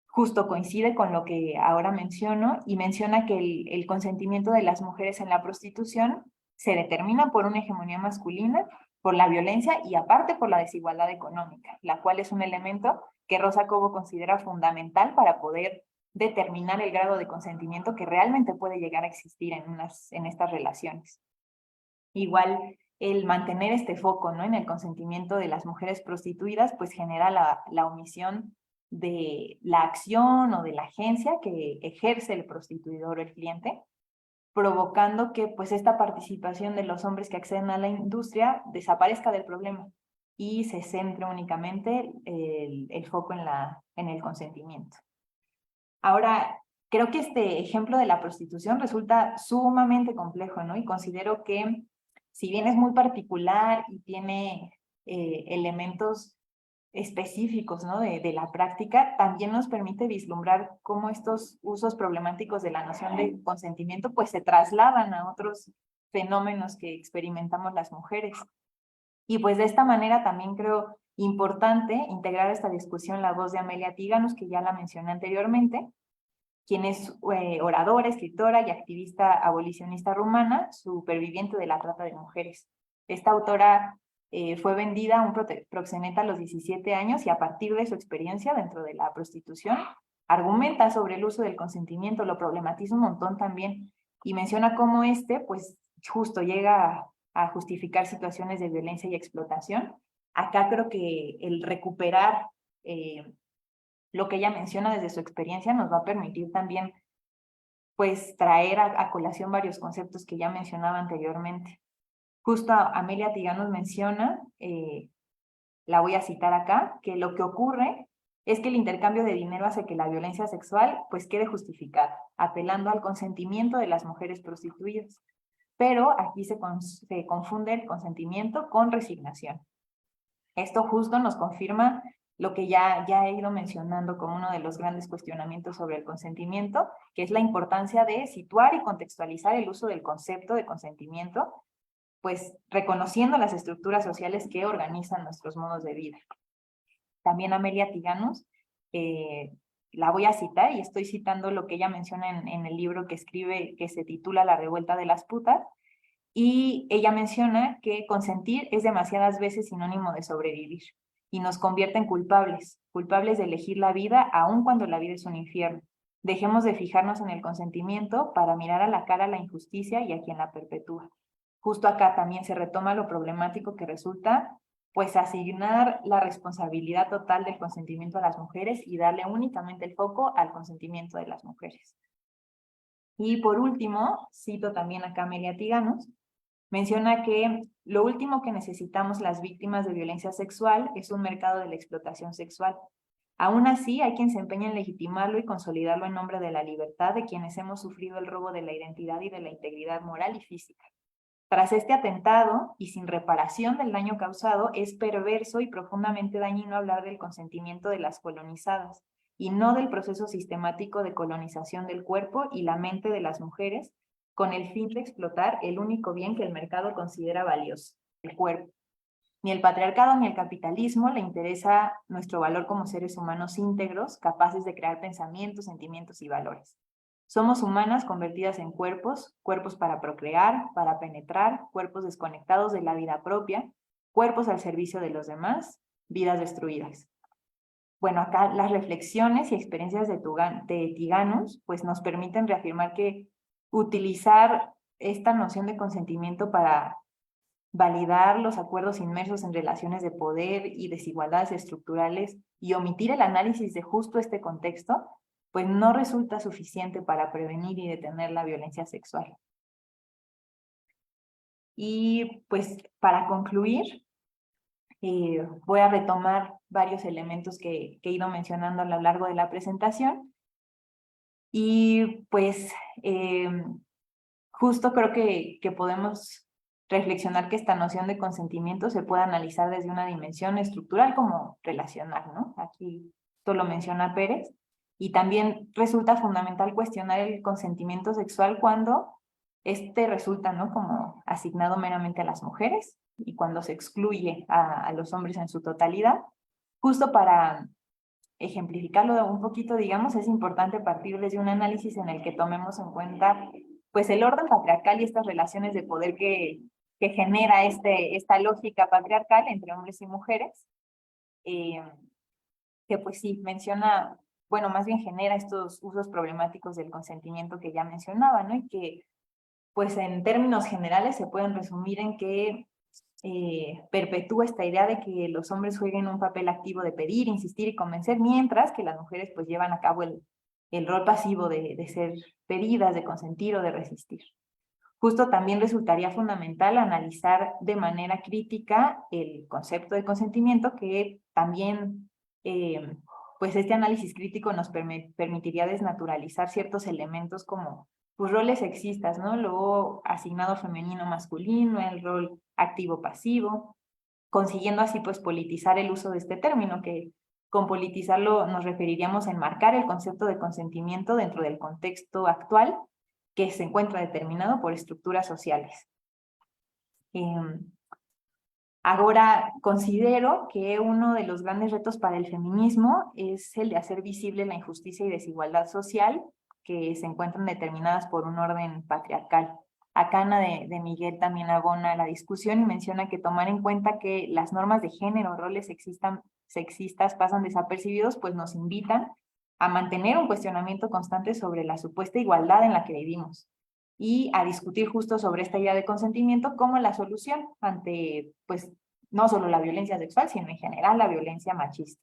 Justo coincide con lo que ahora menciono y menciona que el consentimiento de las mujeres en la prostitución se determina por una hegemonía masculina, por la violencia y aparte por la desigualdad económica, la cual es un elemento que Rosa Cobo considera fundamental para poder determinar el grado de consentimiento que realmente puede llegar a existir en estas relaciones. Igual el mantener este foco, ¿no?, en el consentimiento de las mujeres prostituidas, pues genera la omisión de la acción o de la agencia que ejerce el prostituidor o el cliente, provocando que pues esta participación de los hombres que acceden a la industria desaparezca del problema y se centre únicamente el foco en el consentimiento. Ahora, creo que este ejemplo de la prostitución resulta sumamente complejo, ¿no? Y considero que si bien es muy particular y tiene elementos específicos, ¿no?, de la práctica, también nos permite vislumbrar cómo estos usos problemáticos de la noción de consentimiento pues se trasladan a otros fenómenos que experimentamos las mujeres. Y pues de esta manera también creo importante integrar a esta discusión la voz de Amelia Tiganos, que ya la mencioné anteriormente, quien es oradora, escritora y activista abolicionista rumana, superviviente de la trata de mujeres. Esta autora fue vendida a un proxeneta a los 17 años y a partir de su experiencia dentro de la prostitución, argumenta sobre el uso del consentimiento, lo problematiza un montón también y menciona cómo pues justo llega a justificar situaciones de violencia y explotación. Acá creo que el recuperar lo que ella menciona desde su experiencia nos va a permitir también pues traer a colación varios conceptos que ya mencionaba anteriormente. Justo Amelia Tiganos menciona, la voy a citar acá, que lo que ocurre es que el intercambio de dinero hace que la violencia sexual pues quede justificada, apelando al consentimiento de las mujeres prostituidas. Pero aquí se confunde el consentimiento con resignación. Esto justo nos confirma lo que ya he ido mencionando como uno de los grandes cuestionamientos sobre el consentimiento, que es la importancia de situar y contextualizar el uso del concepto de consentimiento, pues reconociendo las estructuras sociales que organizan nuestros modos de vida. También Amelia Tiganus, la voy a citar y estoy citando lo que ella menciona en el libro que escribe, que se titula La revuelta de las putas, y ella menciona que consentir es demasiadas veces sinónimo de sobrevivir y nos convierte en culpables, culpables de elegir la vida aun cuando la vida es un infierno. Dejemos de fijarnos en el consentimiento para mirar a la cara la injusticia y a quien la perpetúa. Justo acá también se retoma lo problemático que resulta pues asignar la responsabilidad total del consentimiento a las mujeres y darle únicamente el foco al consentimiento de las mujeres. Y por último, cito también a Amelia Tiganus, menciona que lo último que necesitamos las víctimas de violencia sexual es un mercado de la explotación sexual. Aún así, hay quien se empeña en legitimarlo y consolidarlo en nombre de la libertad de quienes hemos sufrido el robo de la identidad y de la integridad moral y física. Tras este atentado, y sin reparación del daño causado, es perverso y profundamente dañino hablar del consentimiento de las colonizadas, y no del proceso sistemático de colonización del cuerpo y la mente de las mujeres, con el fin de explotar el único bien que el mercado considera valioso, el cuerpo. Ni el patriarcado ni el capitalismo le interesa nuestro valor como seres humanos íntegros, capaces de crear pensamientos, sentimientos y valores. Somos humanas convertidas en cuerpos, cuerpos para procrear, para penetrar, cuerpos desconectados de la vida propia, cuerpos al servicio de los demás, vidas destruidas. Bueno, acá las reflexiones y experiencias de Tiganus pues nos permiten reafirmar que utilizar esta noción de consentimiento para validar los acuerdos inmersos en relaciones de poder y desigualdades estructurales y omitir el análisis de justo este contexto, pues no resulta suficiente para prevenir y detener la violencia sexual. Y pues para concluir, voy a retomar varios elementos que he ido mencionando a lo largo de la presentación. Y pues justo creo que podemos reflexionar que esta noción de consentimiento se puede analizar desde una dimensión estructural como relacional, ¿no? Aquí esto lo menciona Pérez. Y también resulta fundamental cuestionar el consentimiento sexual cuando este resulta, ¿no?, como asignado meramente a las mujeres y cuando se excluye a los hombres en su totalidad. Justo para ejemplificarlo un poquito, digamos, es importante partir desde un análisis en el que tomemos en cuenta pues el orden patriarcal y estas relaciones de poder que genera esta lógica patriarcal entre hombres y mujeres, que pues sí, menciona, bueno, más bien genera estos usos problemáticos del consentimiento que ya mencionaba, ¿no? Y que pues en términos generales se pueden resumir en que perpetúa esta idea de que los hombres jueguen un papel activo de pedir, insistir y convencer, mientras que las mujeres pues llevan a cabo el rol pasivo de ser pedidas, de consentir o de resistir. Justo también resultaría fundamental analizar de manera crítica el concepto de consentimiento, que también pues este análisis crítico nos permitiría desnaturalizar ciertos elementos como pues, roles sexistas, ¿no? Lo asignado femenino-masculino, el rol activo-pasivo, consiguiendo así pues politizar el uso de este término, que con politizarlo nos referiríamos a enmarcar el concepto de consentimiento dentro del contexto actual que se encuentra determinado por estructuras sociales. Ahora considero que uno de los grandes retos para el feminismo es el de hacer visible la injusticia y desigualdad social que se encuentran determinadas por un orden patriarcal. Acá Ana de Miguel también abona la discusión y menciona que tomar en cuenta que las normas de género, roles sexistas pasan desapercibidos, pues nos invitan a mantener un cuestionamiento constante sobre la supuesta igualdad en la que vivimos y a discutir justo sobre esta idea de consentimiento como la solución ante, pues, no solo la violencia sexual, sino en general la violencia machista.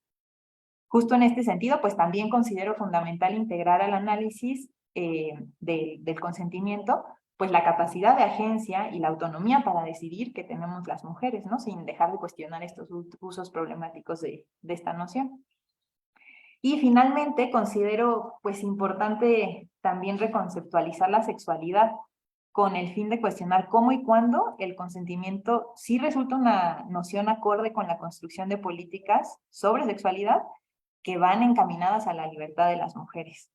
Justo en este sentido, pues también considero fundamental integrar al análisis del consentimiento, pues la capacidad de agencia y la autonomía para decidir que tenemos las mujeres, ¿no? Sin dejar de cuestionar estos usos problemáticos de esta noción. Y finalmente considero pues importante también reconceptualizar la sexualidad con el fin de cuestionar cómo y cuándo el consentimiento sí resulta una noción acorde con la construcción de políticas sobre sexualidad que van encaminadas a la libertad de las mujeres.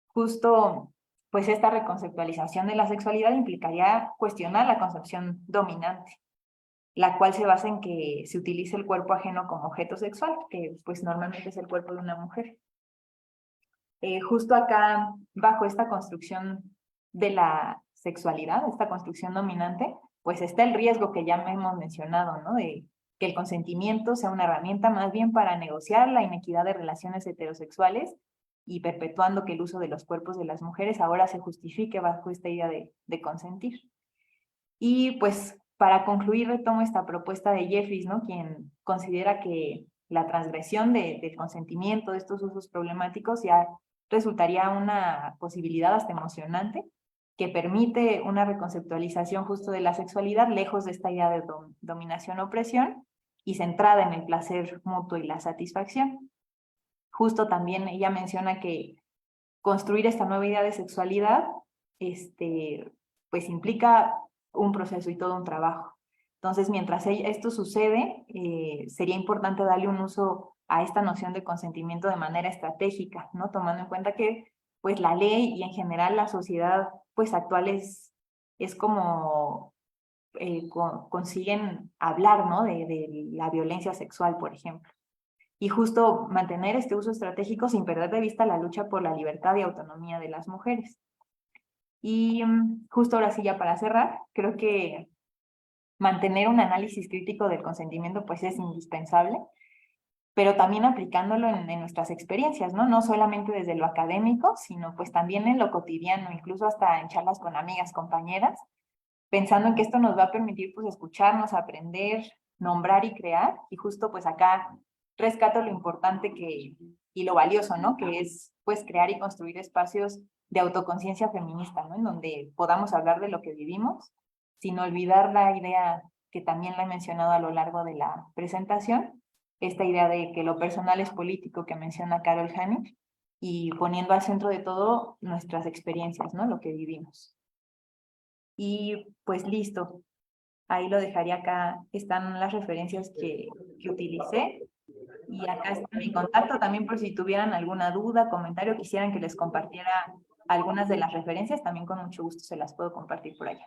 Justo, pues esta reconceptualización de la sexualidad implicaría cuestionar la concepción dominante, la cual se basa en que se utilice el cuerpo ajeno como objeto sexual, que pues normalmente es el cuerpo de una mujer. Justo acá, bajo esta construcción de la sexualidad, esta construcción dominante, pues está el riesgo que ya hemos mencionado, ¿no? De que el consentimiento sea una herramienta más bien para negociar la inequidad de relaciones heterosexuales y perpetuando que el uso de los cuerpos de las mujeres ahora se justifique bajo esta idea de consentir. Y pues para concluir retomo esta propuesta de Jeffries, ¿no? Quien considera que la transgresión del consentimiento, de estos usos problemáticos, ya resultaría una posibilidad hasta emocionante que permite una reconceptualización justo de la sexualidad lejos de esta idea de dominación-opresión y centrada en el placer mutuo y la satisfacción. Justo también ella menciona que construir esta nueva idea de sexualidad pues implica un proceso y todo un trabajo. Entonces, mientras esto sucede, sería importante darle un uso a esta noción de consentimiento de manera estratégica, ¿no? Tomando en cuenta que pues la ley y en general la sociedad pues actual es como consiguen hablar, ¿no? De la violencia sexual, por ejemplo. Y justo mantener este uso estratégico sin perder de vista la lucha por la libertad y autonomía de las mujeres. Y justo ahora sí, ya para cerrar, creo que mantener un análisis crítico del consentimiento pues es indispensable, pero también aplicándolo en nuestras experiencias, ¿no? No solamente desde lo académico, sino pues también en lo cotidiano, incluso hasta en charlas con amigas, compañeras, pensando en que esto nos va a permitir pues escucharnos, aprender, nombrar y crear, y justo pues acá rescato lo importante y lo valioso, ¿no? Que es pues crear y construir espacios de autoconciencia feminista, ¿no? En donde podamos hablar de lo que vivimos, sin olvidar la idea que también la he mencionado a lo largo de la presentación, esta idea de que lo personal es político que menciona Carol Hanich, y poniendo al centro de todo nuestras experiencias, ¿no? Lo que vivimos. Y pues listo, ahí lo dejaría acá, están las referencias que utilicé y acá está mi contacto también por si tuvieran alguna duda, comentario, quisieran que les compartiera algunas de las referencias, también con mucho gusto se las puedo compartir por allá.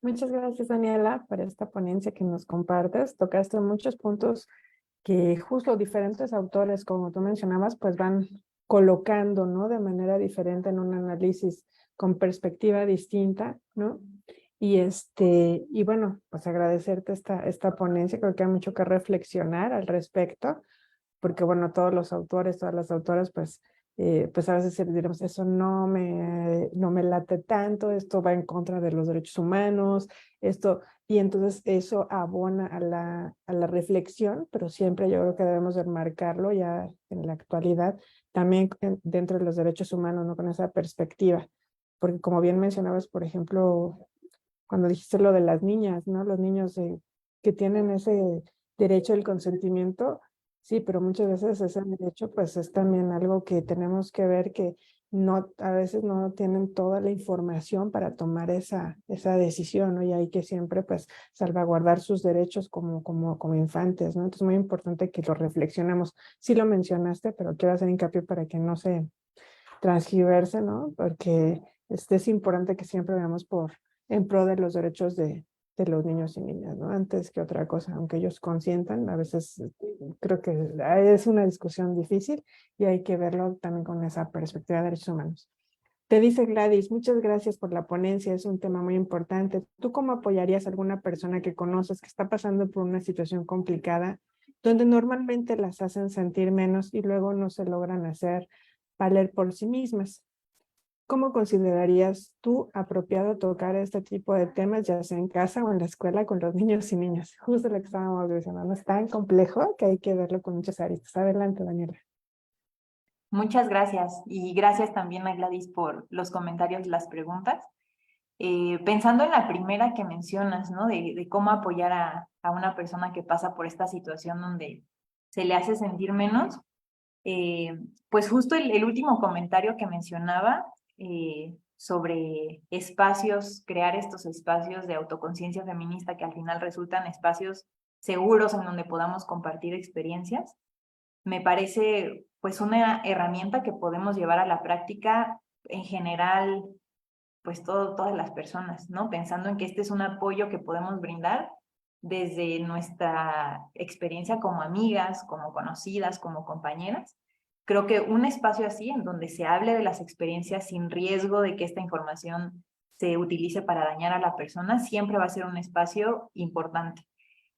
Muchas gracias, Daniela, por esta ponencia que nos compartes. Tocaste muchos puntos que justo diferentes autores, como tú mencionabas, pues van colocando, ¿no? De manera diferente en un análisis con perspectiva distinta, ¿no? Y bueno, pues agradecerte esta ponencia, creo que hay mucho que reflexionar al respecto, porque bueno, todos los autores, todas las autoras, pues a veces diremos, eso no me late tanto, esto va en contra de los derechos humanos, y entonces eso abona a la reflexión, pero siempre yo creo que debemos de marcarlo ya en la actualidad, también dentro de los derechos humanos, ¿no? Con esa perspectiva, porque como bien mencionabas, por ejemplo, cuando dijiste lo de las niñas, ¿no? Los niños que tienen ese derecho al consentimiento, sí, pero muchas veces ese derecho pues es también algo que tenemos que ver que no, a veces no tienen toda la información para tomar esa decisión, ¿no? Y hay que siempre pues salvaguardar sus derechos como infantes, ¿no? Entonces es muy importante que lo reflexionemos. Sí lo mencionaste, pero quiero hacer hincapié para que no se transgiverse, ¿no? Porque es importante que siempre veamos en pro de los derechos de los niños y niñas, ¿no? Antes que otra cosa, aunque ellos consientan, a veces creo que es una discusión difícil y hay que verlo también con esa perspectiva de derechos humanos. Te dice Gladys, muchas gracias por la ponencia, es un tema muy importante. ¿Tú cómo apoyarías a alguna persona que conoces que está pasando por una situación complicada, donde normalmente las hacen sentir menos y luego no se logran hacer valer por sí mismas? ¿Cómo considerarías tú apropiado tocar este tipo de temas, ya sea en casa o en la escuela con los niños y niñas? Justo lo que estábamos mencionando, es tan complejo que hay que verlo con muchas aristas. Adelante, Daniela. Muchas gracias y gracias también a Gladys por los comentarios y las preguntas. Pensando en la primera que mencionas, ¿no? De cómo apoyar a una persona que pasa por esta situación donde se le hace sentir menos, Pues justo el último comentario que mencionaba sobre espacios, crear estos espacios de autoconciencia feminista que al final resultan espacios seguros en donde podamos compartir experiencias, me parece pues una herramienta que podemos llevar a la práctica en general, pues todas las personas, ¿no? Pensando en que este es un apoyo que podemos brindar desde nuestra experiencia como amigas, como conocidas, como compañeras. Creo que un espacio así, en donde se hable de las experiencias sin riesgo de que esta información se utilice para dañar a la persona, siempre va a ser un espacio importante.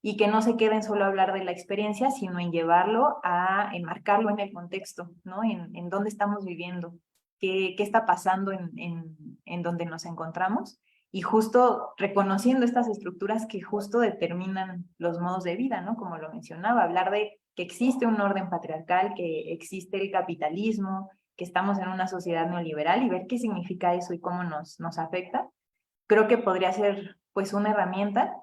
Y que no se quede en solo hablar de la experiencia, sino en llevarlo a enmarcarlo en el contexto, ¿no? En dónde estamos viviendo, qué está pasando en donde nos encontramos, y justo reconociendo estas estructuras que justo determinan los modos de vida, ¿no? Como lo mencionaba, hablar de que existe un orden patriarcal, que existe el capitalismo, que estamos en una sociedad neoliberal, y ver qué significa eso y cómo nos afecta, creo que podría ser pues una herramienta.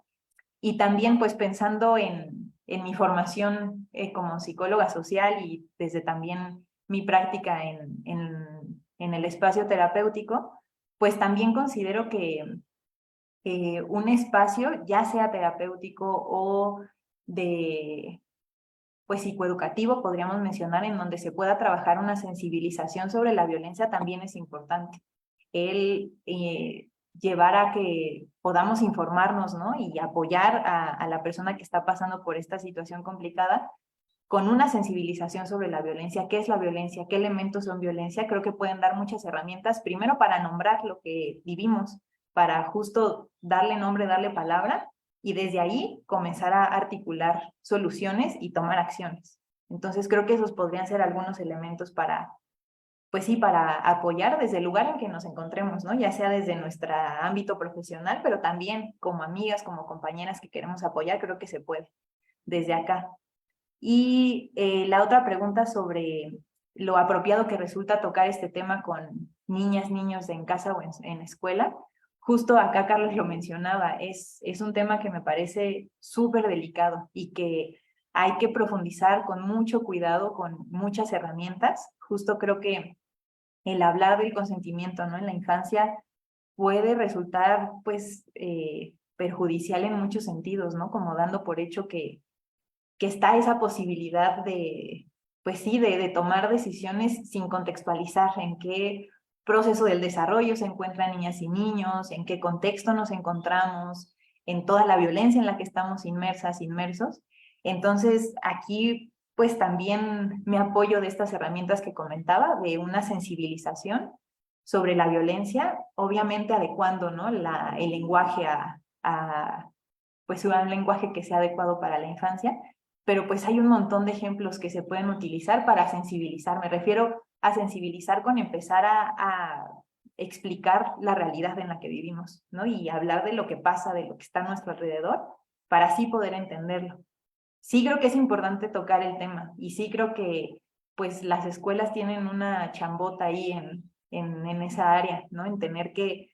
Y también pues pensando en mi formación como psicóloga social y desde también mi práctica en el espacio terapéutico, pues también considero que un espacio, ya sea terapéutico o de pues psicoeducativo, podríamos mencionar, en donde se pueda trabajar una sensibilización sobre la violencia, también es importante. El llevar a que podamos informarnos, ¿no? Y apoyar a la persona que está pasando por esta situación complicada con una sensibilización sobre la violencia, qué es la violencia, qué elementos son violencia, creo que pueden dar muchas herramientas, primero para nombrar lo que vivimos, para justo darle nombre, darle palabra, y desde ahí comenzar a articular soluciones y tomar acciones. Entonces creo que esos podrían ser algunos elementos para, pues sí, para apoyar desde el lugar en que nos encontremos, ¿no? Ya sea desde nuestro ámbito profesional, pero también como amigas, como compañeras que queremos apoyar, creo que se puede desde acá. Y la otra pregunta sobre lo apropiado que resulta tocar este tema con niñas, niños en casa o en escuela. Justo acá Carlos lo mencionaba, es un tema que me parece súper delicado y que hay que profundizar con mucho cuidado, con muchas herramientas. Justo creo que el hablar del consentimiento, ¿no? En la infancia puede resultar, pues, perjudicial en muchos sentidos, ¿no? Como dando por hecho que está esa posibilidad de, pues sí, de tomar decisiones sin contextualizar en qué proceso del desarrollo se encuentran niñas y niños, en qué contexto nos encontramos, en toda la violencia en la que estamos inmersas, inmersos. Entonces, aquí pues también me apoyo de estas herramientas que comentaba, de una sensibilización sobre la violencia, obviamente adecuando, ¿no? El lenguaje pues un lenguaje que sea adecuado para la infancia, pero pues hay un montón de ejemplos que se pueden utilizar para sensibilizar. Me refiero a sensibilizar con empezar a explicar la realidad en la que vivimos, ¿no? Y hablar de lo que pasa, de lo que está a nuestro alrededor, para así poder entenderlo. Sí creo que es importante tocar el tema y sí creo que pues las escuelas tienen una chambota ahí en esa área, ¿no? En tener que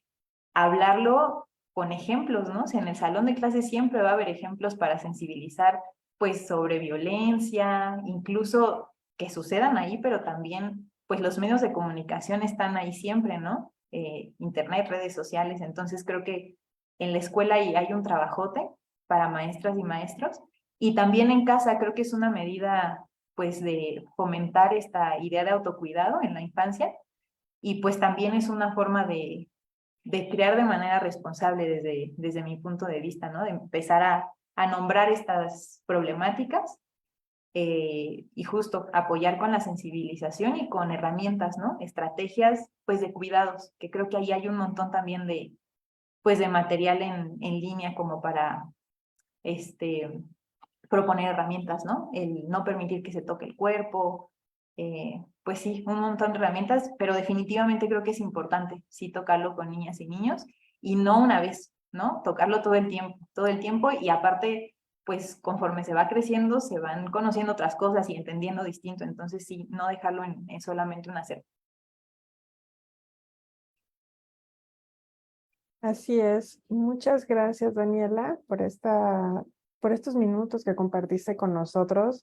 hablarlo con ejemplos, ¿no? O sea, en el salón de clases siempre va a haber ejemplos para sensibilizar, pues, sobre violencia, incluso que sucedan ahí, pero también, pues, los medios de comunicación están ahí siempre, ¿no? Internet, redes sociales, entonces creo que en la escuela hay un trabajote para maestras y maestros, y también en casa creo que es una medida, pues, de fomentar esta idea de autocuidado en la infancia, y pues también es una forma de crear de manera responsable desde mi punto de vista, ¿no? De empezar a nombrar estas problemáticas y justo apoyar con la sensibilización y con herramientas, ¿no? Estrategias, pues, de cuidados, que creo que ahí hay un montón también pues, de material en línea como para, proponer herramientas, ¿no? El no permitir que se toque el cuerpo, pues sí, un montón de herramientas, pero definitivamente creo que es importante sí tocarlo con niñas y niños y no una vez, ¿no? Tocarlo todo el tiempo y aparte, pues conforme se va creciendo, se van conociendo otras cosas y entendiendo distinto, entonces sí, no dejarlo en solamente una serie. Así es. Muchas gracias, Daniela, por estos minutos que compartiste con nosotros.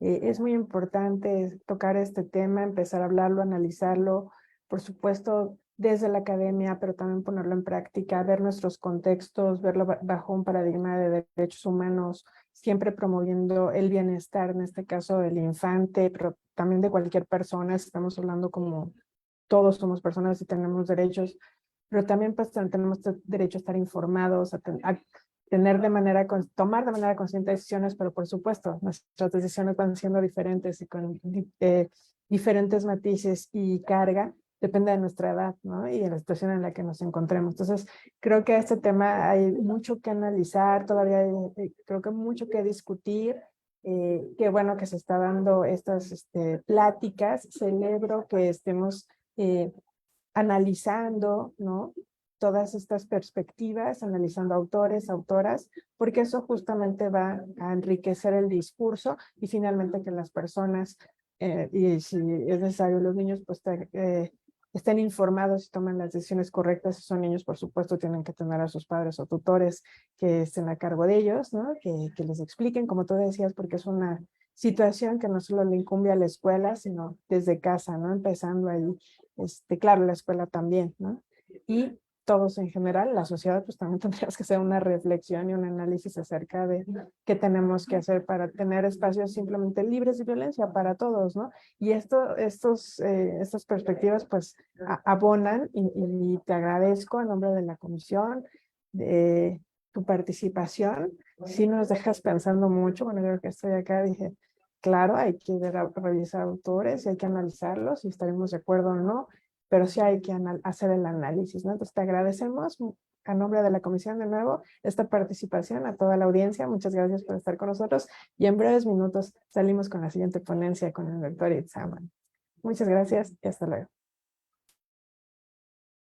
Es muy importante tocar este tema, empezar a hablarlo, analizarlo, por supuesto, desde la academia, pero también ponerlo en práctica, ver nuestros contextos, verlo bajo un paradigma de derechos humanos, siempre promoviendo el bienestar, en este caso del infante, pero también de cualquier persona. Estamos hablando como todos somos personas y tenemos derechos, pero también pues tenemos derecho a estar informados, a tener de manera, tomar de manera consciente decisiones, pero por supuesto nuestras decisiones van siendo diferentes y con diferentes matices y carga, depende de nuestra edad, ¿no? Y de la situación en la que nos encontremos. Entonces, creo que este tema hay mucho que analizar, todavía hay, creo que mucho que discutir. Qué bueno que se está dando estas pláticas. Celebro que estemos analizando, ¿no? Todas estas perspectivas, analizando autores, autoras, porque eso justamente va a enriquecer el discurso y finalmente que las personas, y si es necesario los niños, pues estén informados y tomen las decisiones correctas. Si son niños, por supuesto, tienen que tener a sus padres o tutores que estén a cargo de ellos, ¿no? Que les expliquen, como tú decías, porque es una situación que no solo le incumbe a la escuela, sino desde casa, ¿no? Empezando ahí, claro, la escuela también, ¿no? Y todos en general, la sociedad, pues también tendríamos que hacer una reflexión y un análisis acerca de qué tenemos que hacer para tener espacios simplemente libres de violencia para todos, ¿no? Y estas perspectivas, pues, abonan y te agradezco en nombre de la comisión de tu participación. Si nos dejas pensando mucho, bueno, yo creo que estoy acá, dije, claro, hay que revisar autores y hay que analizarlos y estaremos de acuerdo o no, pero sí hay que hacer el análisis, ¿no? Entonces te agradecemos a nombre de la comisión de nuevo esta participación, a toda la audiencia. Muchas gracias por estar con nosotros y en breves minutos salimos con la siguiente ponencia con el doctor Itzaman. Muchas gracias y hasta luego.